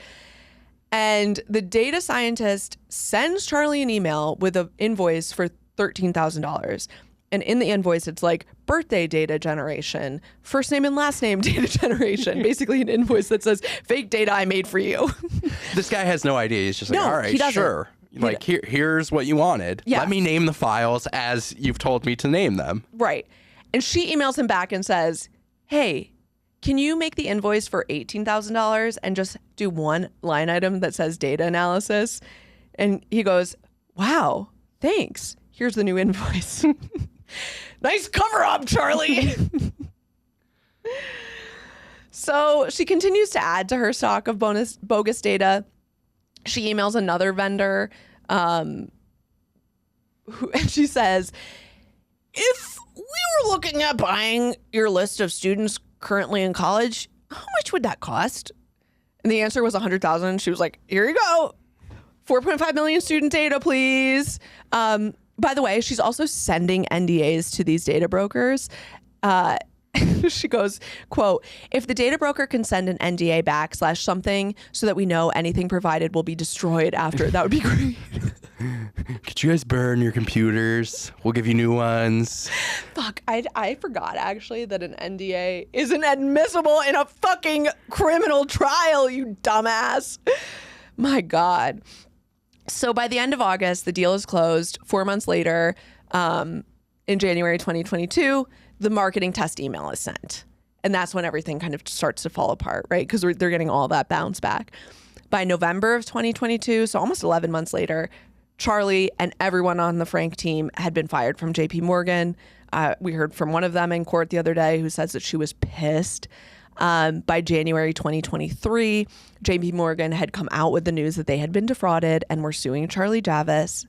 And the data scientist sends Charlie an email with an invoice for $13,000. And in the invoice, it's like birthday data generation, first name and last name data generation. Basically an invoice that says fake data I made for you. This guy has no idea. He's just like, all right, sure. Like, here's what you wanted. Yeah. Let me name the files as you've told me to name them. Right. And she emails him back and says, hey, can you make the invoice for $18,000 and just do one line item that says data analysis? And he goes, wow, thanks. Here's the new invoice. Nice cover up, Charlie. So she continues to add to her stock of bogus data. She emails another vendor and she says, if we were looking at buying your list of students currently in college, how much would that cost? And the answer was $100,000. She was like, here you go. 4.5 million student data, please. By the way, she's also sending NDAs to these data brokers. She goes, quote, if the data broker can send an NDA back / something so that we know anything provided will be destroyed after, that would be great. Could you guys burn your computers? We'll give you new ones. Fuck, I forgot actually that an NDA isn't admissible in a fucking criminal trial, you dumbass. My God. So by the end of August, the deal is closed. 4 months later, in January 2022, the marketing test email is sent. And that's when everything kind of starts to fall apart, right? Because they're getting all that bounce back. By November of 2022, so almost 11 months later, Charlie and everyone on the Frank team had been fired from JP Morgan. We heard from one of them in court the other day who says that she was pissed. By January 2023, JP Morgan had come out with the news that they had been defrauded and were suing Charlie Javice.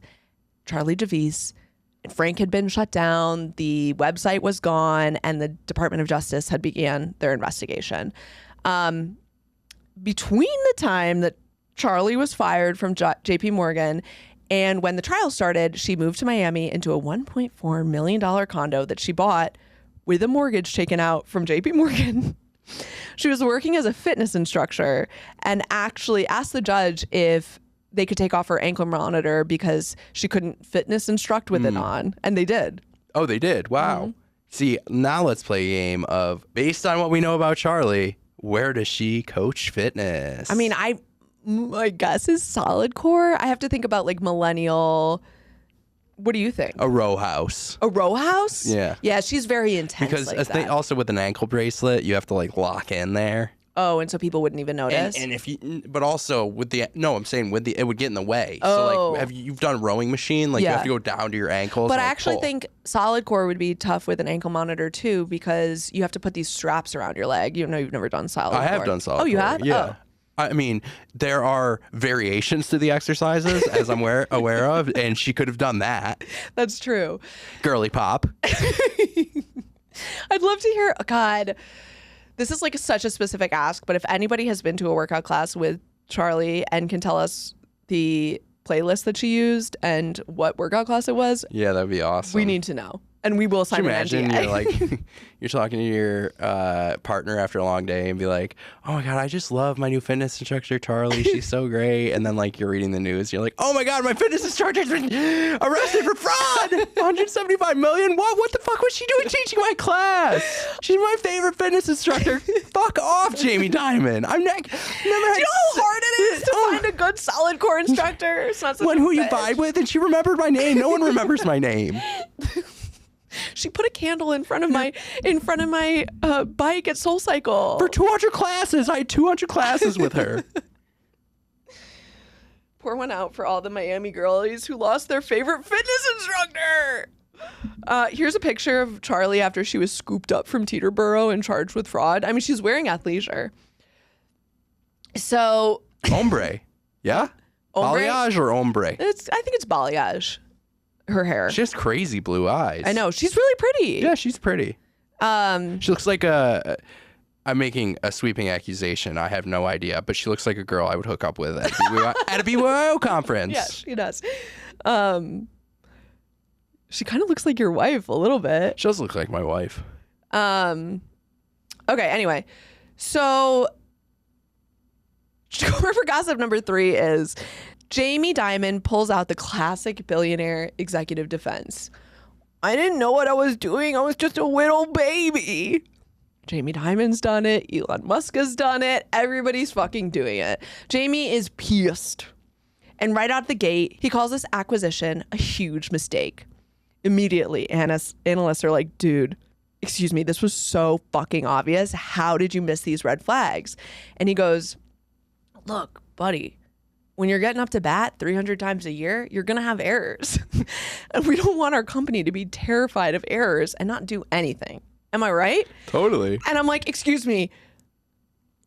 Frank had been shut down, the website was gone, and the Department of Justice had began their investigation. Between the time that Charlie was fired from JP Morgan and when the trial started, she moved to Miami into a $1.4 million condo that she bought with a mortgage taken out from JP Morgan. She was working as a fitness instructor and actually asked the judge if they could take off her ankle monitor because she couldn't fitness instruct with it on. And they did. Oh, they did. Wow. Mm-hmm. See, now let's play a game of, based on what we know about Charlie, where does she coach fitness? I mean, my guess is solid core. I have to think about like millennial What do you think? A row house. A row house? Yeah. Yeah, she's very intense Because like that. also with an ankle bracelet, you have to like lock in there. Oh, and so people wouldn't even notice? And if you, but also with I'm saying it would get in the way. Oh. So like, you've done rowing machine? Like you have to go down to your ankles. But and, I like, actually pull. think solid core would be tough with an ankle monitor too, because you have to put these straps around your leg. You know, you've never done solid core. I have done solid Oh, you core. have? Yeah. Oh. I mean, there are variations to the exercises, as I'm aware of, and she could have done that. That's true. Girly pop. I'd love to hear, God, this is like such a specific ask, but if anybody has been to a workout class with Charlie and can tell us the playlist that she used and what workout class it was, Yeah, that'd be awesome. we need to know. And we will sign Could you an imagine NDA. you're like you're talking to your partner after a long day and be like, oh my God, I just love my new fitness instructor, Charlie. She's so great. And then like you're reading the news, you're like, oh my God, my fitness instructor's been arrested for fraud. 175 million. What the fuck was she doing teaching my class? She's my favorite fitness instructor. Fuck off, Jamie Dimon. I'm never had. Do you know how hard it is to find a good solid core instructor? It's not such One a who you bitch. vibe with, and she remembered my name. No one remembers my name. She put a candle in front of my bike at Soul Cycle For 200 classes. I had 200 classes with her. Pour one out for all the Miami girlies who lost their favorite fitness instructor. Here's a picture of Charlie after she was scooped up from Teterboro and charged with fraud. I mean, she's wearing athleisure. So Ombre. Yeah? Ombre? Balayage or ombre? I think it's balayage. Her hair. She has crazy blue eyes. I know. She's really pretty. Yeah, she's pretty. She looks like I'm making a sweeping accusation. I have no idea, but she looks like a girl I would hook up with at a BYO conference. Yeah, she does. She kind of looks like your wife a little bit. She does look like my wife. Okay, anyway. So corporate gossip number 3 is Jamie Dimon pulls out the classic billionaire executive defense. I didn't know what I was doing. I was just a little baby. Jamie Dimon's done it. Elon Musk has done it. Everybody's fucking doing it. Jamie is pissed. And right out the gate, he calls this acquisition a huge mistake. Immediately, analysts are like, dude, excuse me, this was so fucking obvious. How did you miss these red flags? And he goes, look, buddy, when you're getting up to bat 300 times a year, you're going to have errors. And we don't want our company to be terrified of errors and not do anything. Am I right? Totally. And I'm like, excuse me,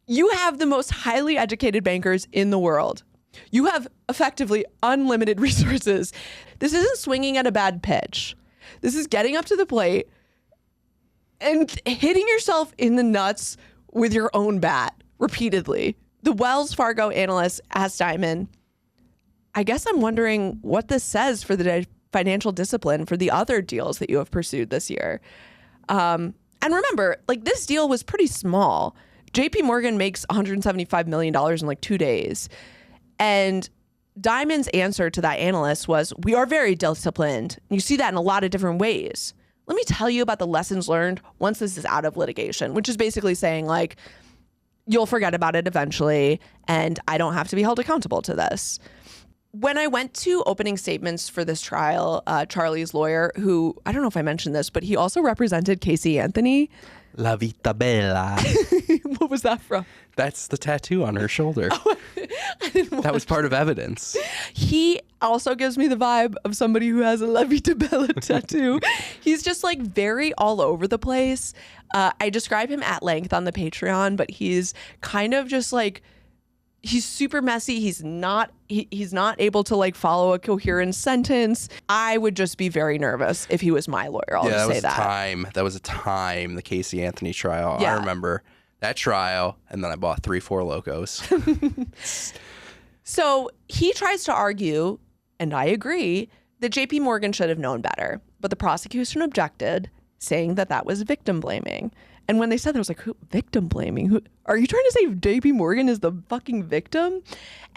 you have the most highly educated bankers in the world. You have effectively unlimited resources. This isn't swinging at a bad pitch. This is getting up to the plate and hitting yourself in the nuts with your own bat repeatedly. The Wells Fargo analyst asked Dimon, I guess I'm wondering what this says for the financial discipline for the other deals that you have pursued this year. And remember, like, this deal was pretty small. JP Morgan makes $175 million in like 2 days. And Dimon's answer to that analyst was, we are very disciplined. You see that in a lot of different ways. Let me tell you about the lessons learned once this is out of litigation, which is basically saying, like, you'll forget about it eventually, and I don't have to be held accountable to this. When I went to opening statements for this trial, Charlie's lawyer, who, I don't know if I mentioned this, but he also represented Casey Anthony. La Vita Bella. What was that from? That's the tattoo on her shoulder. That was part of evidence. He also gives me the vibe of somebody who has a La Vita Bella tattoo. He's just like very all over the place. I describe him at length on the Patreon, but he's kind of just like, he's super messy. He's not able to like follow a coherent sentence. I would just be very nervous if he was my lawyer. I'll just say that. That was a time, the Casey Anthony trial. Yeah. I remember that trial, and then I bought 3 Four Locos. So he tries to argue, and I agree, that JP Morgan should have known better. But the prosecution objected, saying that that was victim blaming. And when they said that, I was like, who, victim blaming? Who, are you trying to say JP Morgan is the fucking victim?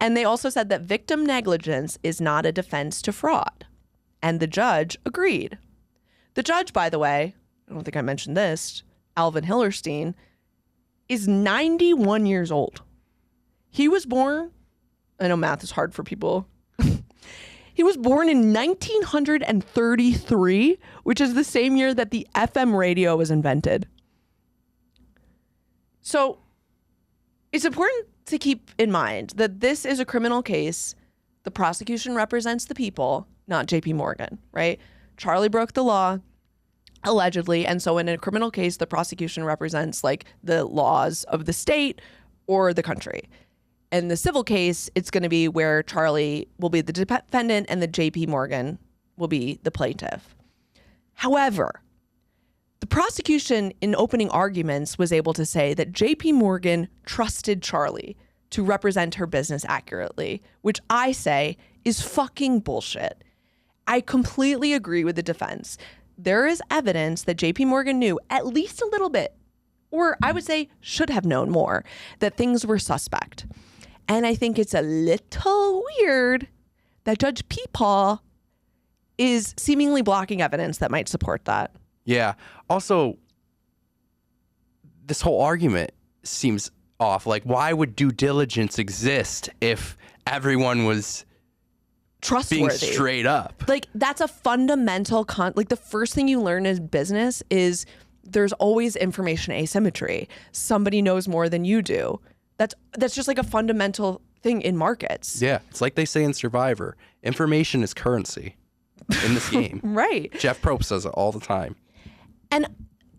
And they also said that victim negligence is not a defense to fraud. And the judge agreed. The judge, by the way, I don't think I mentioned this, Alvin Hillerstein, is 91 years old. He was born, I know math is hard for people, He was born in 1933, which is the same year that the FM radio was invented. So it's important to keep in mind that this is a criminal case. The prosecution represents the people, not JP Morgan, right? Charlie broke the law, allegedly. And so in a criminal case, the prosecution represents like the laws of the state or the country. In the civil case, it's going to be where Charlie will be the defendant and the JP Morgan will be the plaintiff. However, the prosecution in opening arguments was able to say that JP Morgan trusted Charlie to represent her business accurately, which I say is fucking bullshit. I completely agree with the defense. There is evidence that JP Morgan knew at least a little bit, or I would say should have known more, that things were suspect. And I think it's a little weird that Judge Peepaw is seemingly blocking evidence that might support that. Yeah. Also, this whole argument seems off. Like, why would due diligence exist if everyone was trustworthy, being straight up? Like, that's a fundamental like the first thing you learn in business is there's always information asymmetry. Somebody knows more than you do. That's just like a fundamental thing in markets. Yeah. It's like they say in Survivor, information is currency in this game. Right. Jeff Probst says it all the time. And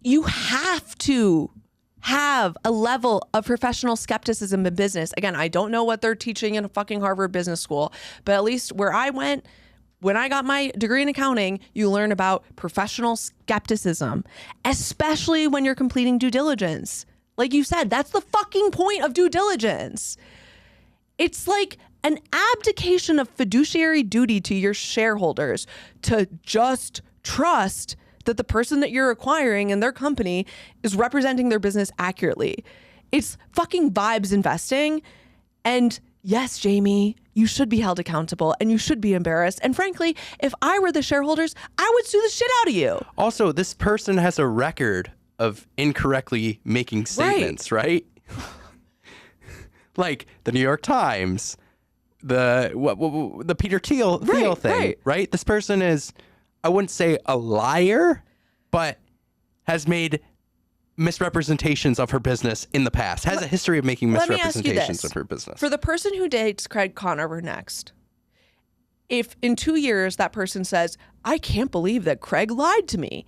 you have to have a level of professional skepticism in business. Again, I don't know what they're teaching in a fucking Harvard Business School, but at least where I went, when I got my degree in accounting, you learn about professional skepticism, especially when you're completing due diligence. Like you said, that's the fucking point of due diligence. It's like an abdication of fiduciary duty to your shareholders to just trust that the person that you're acquiring in their company is representing their business accurately. It's fucking vibes investing. And yes, Jamie, you should be held accountable and you should be embarrassed. And frankly, if I were the shareholders, I would sue the shit out of you. Also, this person has a record of incorrectly making statements, right? Like the New York Times, the Peter Thiel thing, right? This person is, I wouldn't say a liar, but has made misrepresentations of her business in the past, has a history of making misrepresentations of her business. For the person who dates Craig Conover next, if in 2 years that person says, I can't believe that Craig lied to me,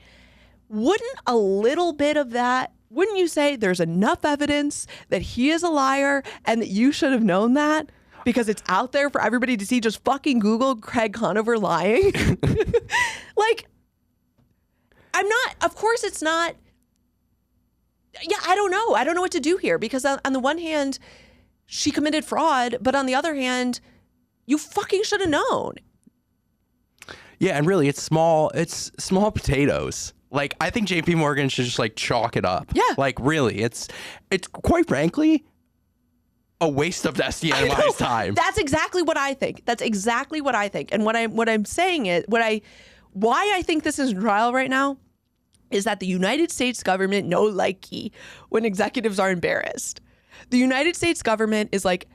wouldn't a little bit of that, wouldn't you say there's enough evidence that he is a liar and that you should have known that? Because it's out there for everybody to see. Just fucking Google Craig Conover lying. Like, I'm not, of course it's not. Yeah, I don't know. I don't know what to do here because on the one hand, she committed fraud, but on the other hand, you fucking should have known. Yeah, and really, it's small potatoes. Like, I think JP Morgan should just like chalk it up. Yeah. Like, really, it's quite frankly a waste of SDNY's time. That's exactly what I think. And what I'm saying is why I think this is in trial right now is that the United States government no likey when executives are embarrassed. The United States government is like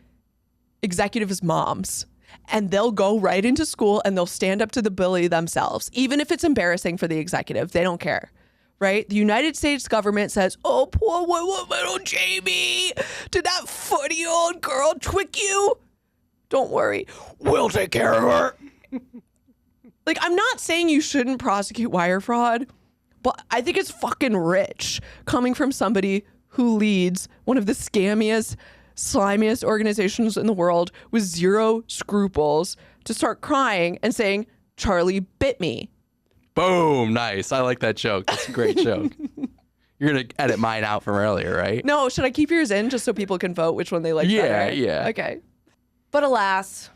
executives' moms. And they'll go right into school and they'll stand up to the bully themselves. Even if it's embarrassing for the executive, they don't care, right? The United States government says, oh, poor little Jamie, did that 40-year-old girl trick you? Don't worry, we'll take care of her. Like, I'm not saying you shouldn't prosecute wire fraud, but I think it's fucking rich coming from somebody who leads one of the scammiest, slimiest organizations in the world with zero scruples to start crying and saying, Charlie bit me. Boom. Nice. I like that joke. That's a great joke. You're going to edit mine out from earlier, right? No, should I keep yours in just so people can vote which one they like better? Yeah. Okay. But alas,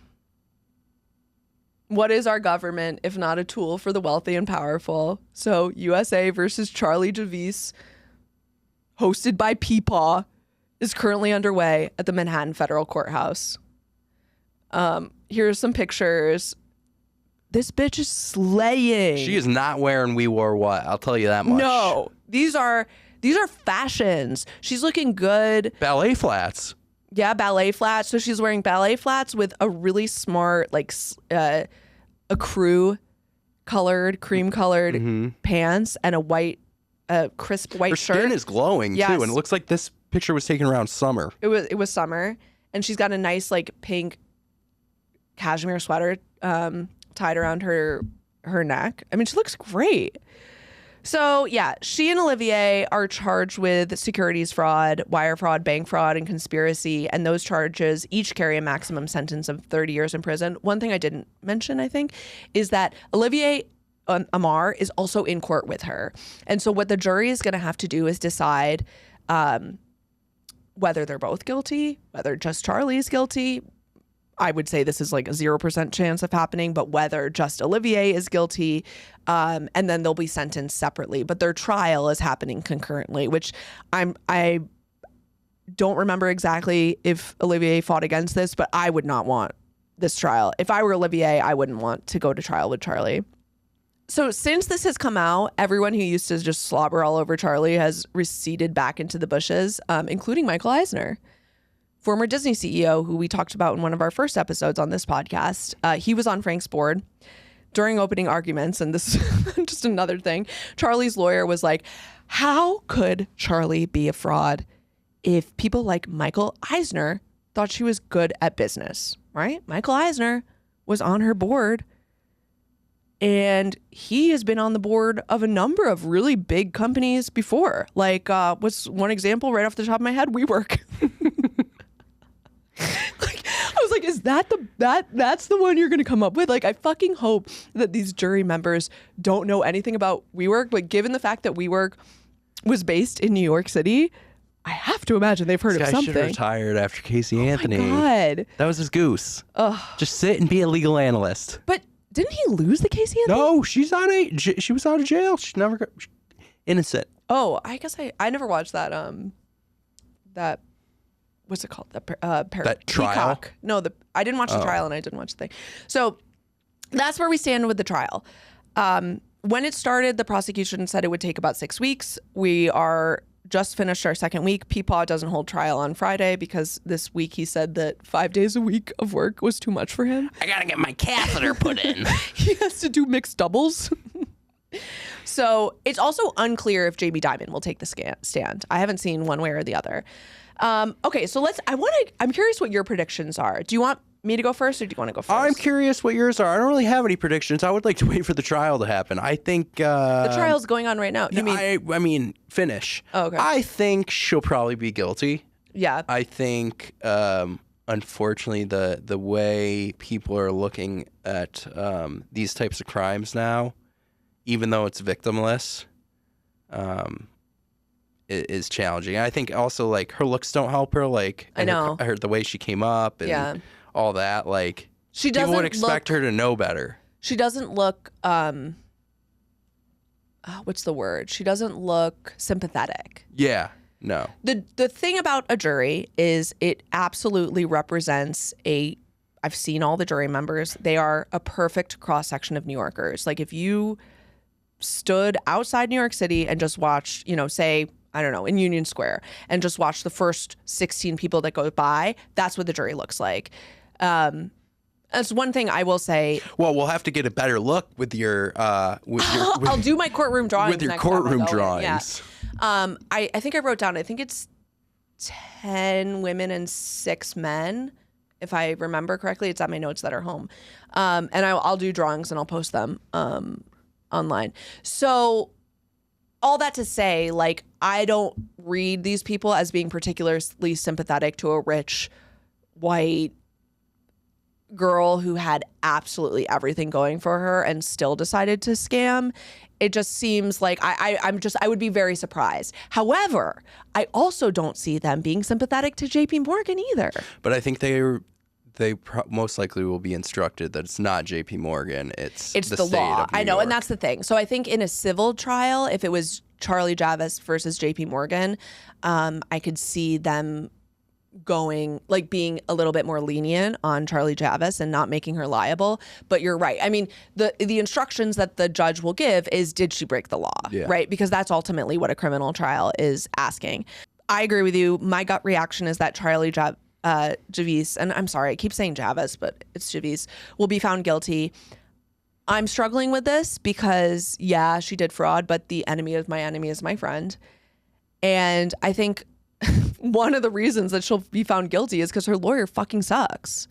what is our government if not a tool for the wealthy and powerful? So USA versus Charlie Javice, hosted by Peepaw, is currently underway at the Manhattan Federal Courthouse. Here's some pictures. This bitch is slaying. She is not wearing We Wore What. I'll tell you that much. No, these are fashions. She's looking good. Ballet flats. Yeah, ballet flats. So she's wearing ballet flats with a really smart, like, cream colored pants and a crisp white Her shirt. skin is glowing Yes. too, and it looks like this picture was taken around summer. It was summer, and she's got a nice like pink cashmere sweater tied around her neck. I mean, she looks great. So yeah, she and Olivier are charged with securities fraud, wire fraud, bank fraud, and conspiracy. And those charges each carry a maximum sentence of 30 years in prison. One thing I didn't mention, I think, is that Olivier Amar is also in court with her. And so what the jury is going to have to do is decide whether they're both guilty, whether just Charlie's guilty. I would say this is like a 0% chance of happening, but whether just Olivier is guilty, and then they'll be sentenced separately. But their trial is happening concurrently, which I don't remember exactly if Olivier fought against this, but I would not want this trial. If I were Olivier, I wouldn't want to go to trial with Charlie. So since this has come out, everyone who used to just slobber all over Charlie has receded back into the bushes, including Michael Eisner, former Disney CEO, who we talked about in one of our first episodes on this podcast. He was on Frank's board during opening arguments. And this is just another thing. Charlie's lawyer was like, how could Charlie be a fraud if people like Michael Eisner thought she was good at business, right? Michael Eisner was on her board. And he has been on the board of a number of really big companies before. Like, what's one example right off the top of my head? WeWork. I was like, is that that's the one you're going to come up with? Like, I fucking hope that these jury members don't know anything about WeWork. But given the fact that WeWork was based in New York City, I have to imagine they've heard of something. Should have retired after Casey Anthony. My God. That was his goose. Ugh. Just sit and be a legal analyst. But didn't he lose the Casey Anthony? No, she was out of jail. She never got innocent. Oh, I guess I never watched that that what's it called? That trial? Peacock. No, I didn't watch the trial and I didn't watch the thing. So that's where we stand with the trial. When it started, the prosecution said it would take about 6 weeks. We are just finished our second week. Peepaw doesn't hold trial on Friday because this week he said that 5 days a week of work was too much for him. I gotta get my catheter put in. He has to do mixed doubles. So it's also unclear if Jamie Dimon will take the stand. I haven't seen one way or the other. Okay, so I'm curious what your predictions are. Do you want me to go first or do you want to go first? I'm curious what yours are. I don't really have any predictions. I would like to wait for the trial to happen. I think the trial's going on right now. You mean I mean finish. Oh, okay. I think she'll probably be guilty. Yeah. I think unfortunately the way people are looking at these types of crimes now, even though it's victimless, is challenging. I think also like her looks don't help her. Like I know her the way she came up and all that. Like she doesn't. People would expect her to know better. She doesn't look. What's the word? She doesn't look sympathetic. Yeah. No. The thing about a jury is it absolutely represents I've seen all the jury members. They are a perfect cross section of New Yorkers. Like if you stood outside New York City and just watched, say, I don't know, in Union Square and just watched the first 16 people that go by, that's what the jury looks like. That's one thing I will say. Well, we'll have to get a better look with your I'll do my courtroom drawings with your courtroom drawings. Yeah. I think I wrote down, I think it's 10 women and 6 men, if I remember correctly. It's at my notes that are home. And I'll do drawings and I'll post them online. So all that to say, like, I don't read these people as being particularly sympathetic to a rich white girl who had absolutely everything going for her and still decided to scam. It just seems like I would be very surprised. However, I also don't see them being sympathetic to JP Morgan either. But I think they most likely will be instructed that it's not JP Morgan, it's the law. I know, and that's the thing. So I think in a civil trial, if it was Charlie Javice versus JP Morgan, I could see them being a little bit more lenient on Charlie Javice and not making her liable. But you're right. I mean, the instructions that the judge will give is, did she break the law? Yeah. Right? Because that's ultimately what a criminal trial is asking. I agree with you. My gut reaction is that Charlie Javice, and I'm sorry, I keep saying Javice, but it's Javice, will be found guilty. I'm struggling with this because, yeah, she did fraud, but the enemy of my enemy is my friend. And I think one of the reasons that she'll be found guilty is because her lawyer fucking sucks.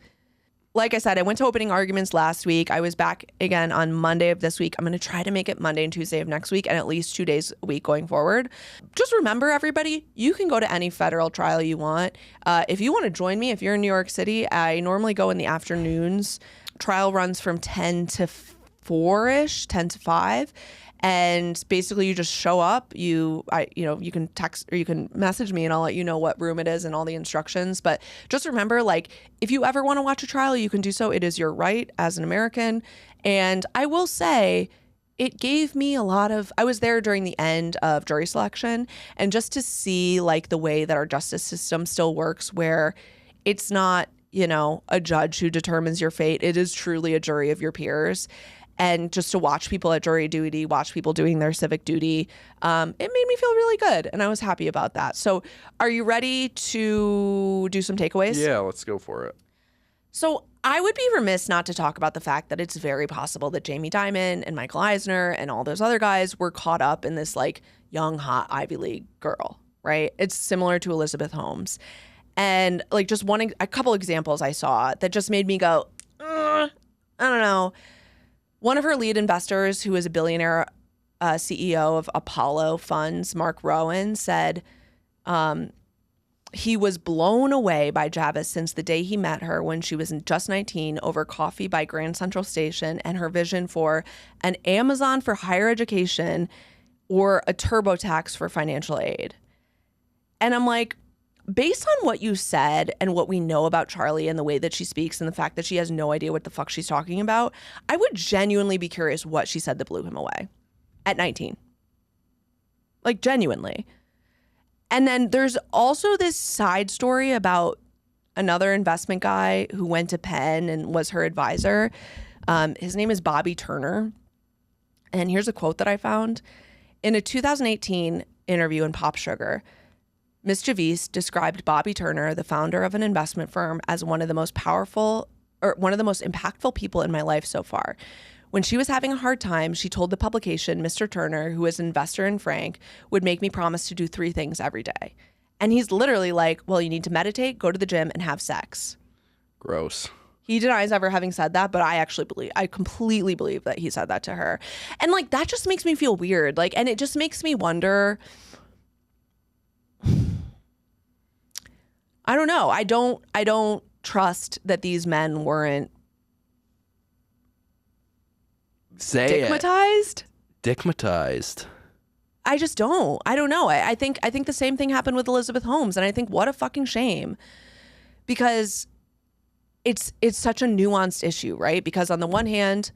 Like I said, I went to opening arguments last week. I was back again on Monday of this week. I'm going to try to make it Monday and Tuesday of next week and at least 2 days a week going forward. Just remember, everybody, you can go to any federal trial you want. If you want to join me, if you're in New York City, I normally go in the afternoons. Trial runs from 10 to 4-ish, 10 to 5. And basically you just show up, you can text or you can message me and I'll let you know what room it is and all the instructions. But just remember, like, if you ever want to watch a trial, you can do so. It is your right as an American. And I will say it gave me a lot of, I was there during the end of jury selection, and just to see like the way that our justice system still works, where it's not, a judge who determines your fate. It is truly a jury of your peers. And just to watch people at jury duty, watch people doing their civic duty, it made me feel really good. And I was happy about that. So are you ready to do some takeaways? Yeah, let's go for it. So I would be remiss not to talk about the fact that it's very possible that Jamie Dimon and Michael Eisner and all those other guys were caught up in this like young, hot Ivy League girl, right? It's similar to Elizabeth Holmes. And like just a couple examples I saw that just made me go, I don't know. One of her lead investors, who is a billionaire CEO of Apollo Funds, Mark Rowan, said he was blown away by Javice since the day he met her when she was just 19 over coffee by Grand Central Station, and her vision for an Amazon for higher education or a TurboTax for financial aid. And I'm like, based on what you said and what we know about Charlie and the way that she speaks and the fact that she has no idea what the fuck she's talking about, I would genuinely be curious what she said that blew him away at 19. Like, genuinely. And then there's also this side story about another investment guy who went to Penn and was her advisor. His name is Bobby Turner. And here's a quote that I found. In a 2018 interview in Pop Sugar, Ms. Javice described Bobby Turner, the founder of an investment firm, as one of the most impactful people in my life so far. When she was having a hard time, she told the publication, Mr. Turner, who is an investor in Frank, would make me promise to do 3 things every day. And he's literally like, well, you need to meditate, go to the gym, and have sex. Gross. He denies ever having said that, but I completely believe that he said that to her. And like, that just makes me feel weird. Like, and it just makes me wonder, I don't know. I don't trust that these men weren't Dickmatized. Dickmatized. I just don't. I don't know. I think the same thing happened with Elizabeth Holmes, and I think what a fucking shame, because it's such a nuanced issue, right? Because on the one hand,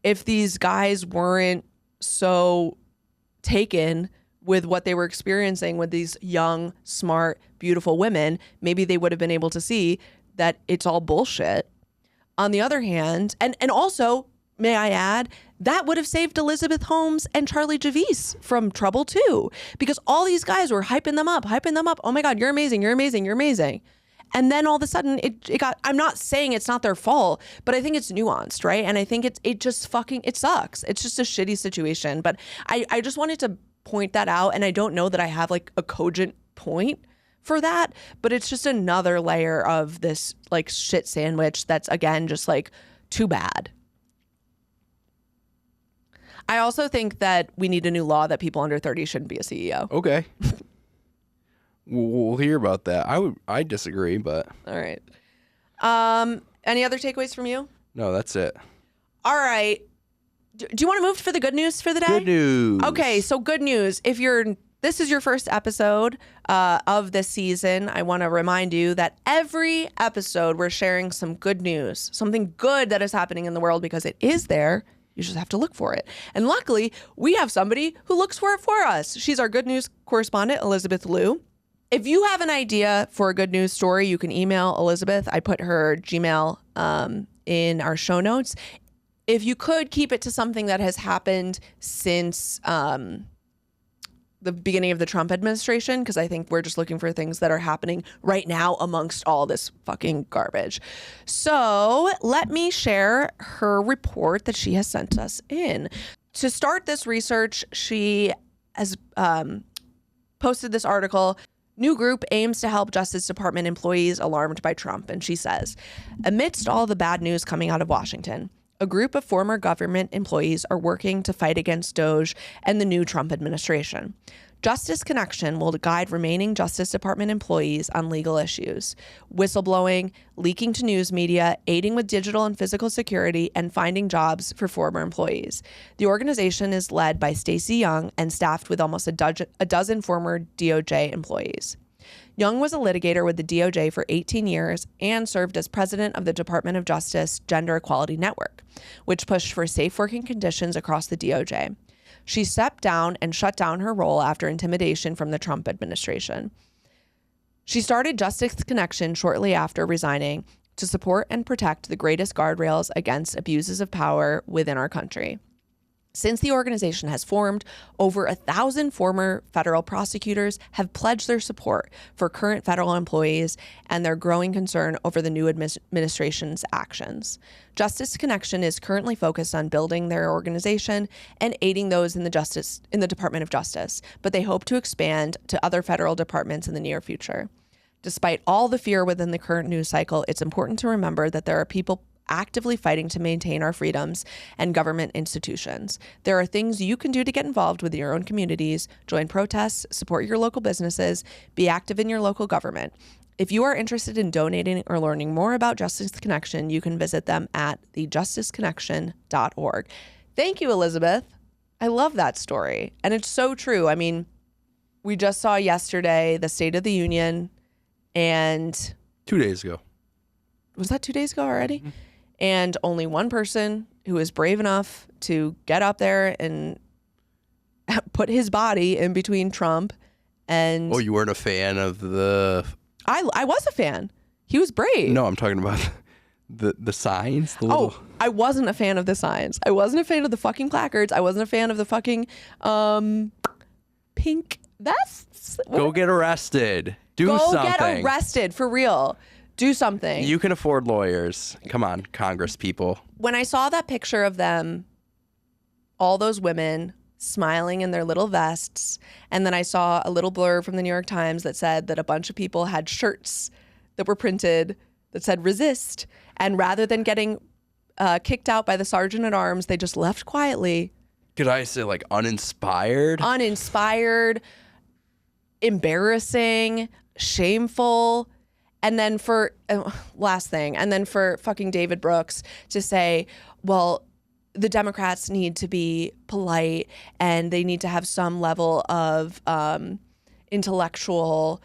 if these guys weren't so taken with what they were experiencing with these young, smart, beautiful women, maybe they would have been able to see that it's all bullshit. On the other hand, and also, may I add, that would have saved Elizabeth Holmes and Charlie Javice from trouble too, because all these guys were hyping them up. Oh my God, you're amazing, you're amazing, you're amazing. And then all of a sudden it got, I'm not saying it's not their fault, but I think it's nuanced, right? And I think it just fucking, it sucks. It's just a shitty situation. But I just wanted to point that out, and I don't know that I have like a cogent point for that, but it's just another layer of this like shit sandwich that's, again, just like too bad. I also think that we need a new law that people under 30 shouldn't be a CEO. Okay. We'll hear about that. I disagree, but all right. Any other takeaways from you? No, that's it. All right. Do you want to move for the good news for the day? Good news. Okay, so good news. If this is your first episode of this season, I want to remind you that every episode we're sharing some good news, something good that is happening in the world, because it is there. You just have to look for it. And luckily, we have somebody who looks for it for us. She's our good news correspondent, Elizabeth Liu. If you have an idea for a good news story, you can email Elizabeth. I put her Gmail in our show notes. If you could keep it to something that has happened since the beginning of the Trump administration, because I think we're just looking for things that are happening right now amongst all this fucking garbage. So let me share her report that she has sent us in. To start this research, she has posted this article. New group aims to help Justice Department employees alarmed by Trump. And she says, amidst all the bad news coming out of Washington, a group of former government employees are working to fight against DOJ and the new Trump administration. Justice Connection will guide remaining Justice Department employees on legal issues, whistleblowing, leaking to news media, aiding with digital and physical security, and finding jobs for former employees. The organization is led by Stacey Young and staffed with almost a dozen former DOJ employees. Young was a litigator with the DOJ for 18 years and served as president of the Department of Justice Gender Equality Network, which pushed for safe working conditions across the DOJ. She stepped down and shut down her role after intimidation from the Trump administration. She started Justice Connection shortly after resigning to support and protect the greatest guardrails against abuses of power within our country. Since the organization has formed, over 1,000 former federal prosecutors have pledged their support for current federal employees and their growing concern over the new administration's actions. Justice Connection is currently focused on building their organization and aiding those in the Department of Justice, but they hope to expand to other federal departments in the near future. Despite all the fear within the current news cycle, it's important to remember that there are people actively fighting to maintain our freedoms and government institutions. There are things you can do to get involved with your own communities, join protests, support your local businesses, be active in your local government. If you are interested in donating or learning more about Justice Connection, you can visit them at thejusticeconnection.org. Thank you, Elizabeth. I love that story. And it's so true. I mean, we just saw yesterday the State of the Union, and 2 days ago. Was that 2 days ago already? Mm-hmm. And only one person who was brave enough to get up there and put his body in between Trump and... Oh, you weren't a fan of the... I was a fan. He was brave. No, I'm talking about the signs. The little... Oh, I wasn't a fan of the signs. I wasn't a fan of the fucking placards. I wasn't a fan of the fucking pink vests. Go get arrested. Do something. Go get arrested, for real. Do something. You can afford lawyers. Come on, Congress people. When I saw that picture of them, all those women smiling in their little vests, and then I saw a little blurb from the New York Times that said that a bunch of people had shirts that were printed that said resist, and rather than getting kicked out by the sergeant at arms, they just left quietly. Could I say like uninspired? Uninspired, embarrassing, shameful. And then for last thing, and then for fucking David Brooks to say, well, the Democrats need to be polite and they need to have some level of intellectual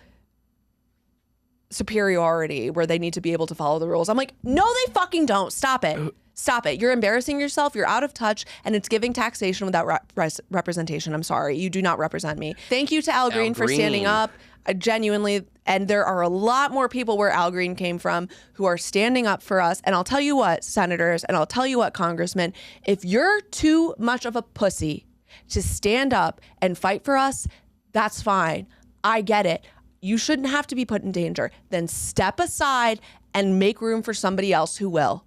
superiority where they need to be able to follow the rules. I'm like, no, they fucking don't. Stop it. Stop it. You're embarrassing yourself. You're out of touch, and it's giving taxation without representation. I'm sorry. You do not represent me. Thank you to Al Green for standing up. Genuinely, and there are a lot more people where Al Green came from who are standing up for us. And I'll tell you what, senators, and I'll tell you what, congressmen, if you're too much of a pussy to stand up and fight for us, that's fine. I get it. You shouldn't have to be put in danger. Then step aside and make room for somebody else who will.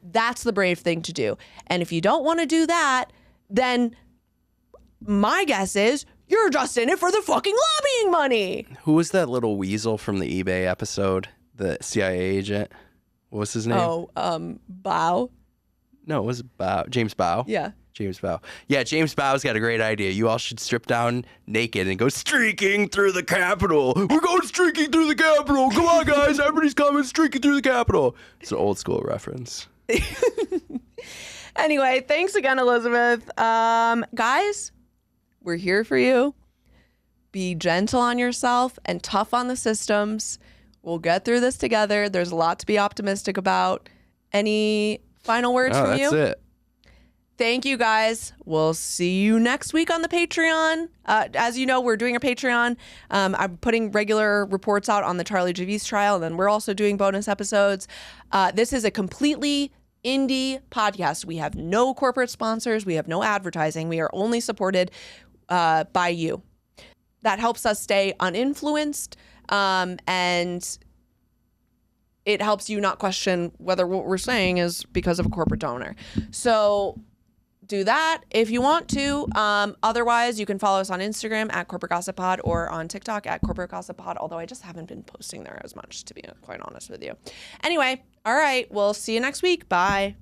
That's the brave thing to do. And if you don't want to do that, then my guess is you're just in it for the fucking lobbying money. Who was that little weasel from the eBay episode? The CIA agent? What was his name? Oh, Bao. No, it was Bao. James Bao? Yeah. James Bao. Yeah, James Bao's got a great idea. You all should strip down naked and go streaking through the Capitol. We're going streaking through the Capitol. Come on, guys. Everybody's coming streaking through the Capitol. It's an old school reference. Anyway, thanks again, Elizabeth. Guys, we're here for you. Be gentle on yourself and tough on the systems. We'll get through this together. There's a lot to be optimistic about. Any final words from you? That's it. Thank you, guys. We'll see you next week on the Patreon. As you know, we're doing a Patreon. I'm putting regular reports out on the Charlie Javice trial, and then we're also doing bonus episodes. This is a completely indie podcast. We have no corporate sponsors. We have no advertising. We are only supported by you. that helps us stay uninfluenced, and it helps you not question whether what we're saying is because of a corporate donor. So do that if you want to. Otherwise, you can follow us on Instagram at Corporate Gossip Pod or on TikTok at Corporate Gossip Pod, although I just haven't been posting there as much, to be quite honest with you. Anyway, all right, we'll see you next week. Bye.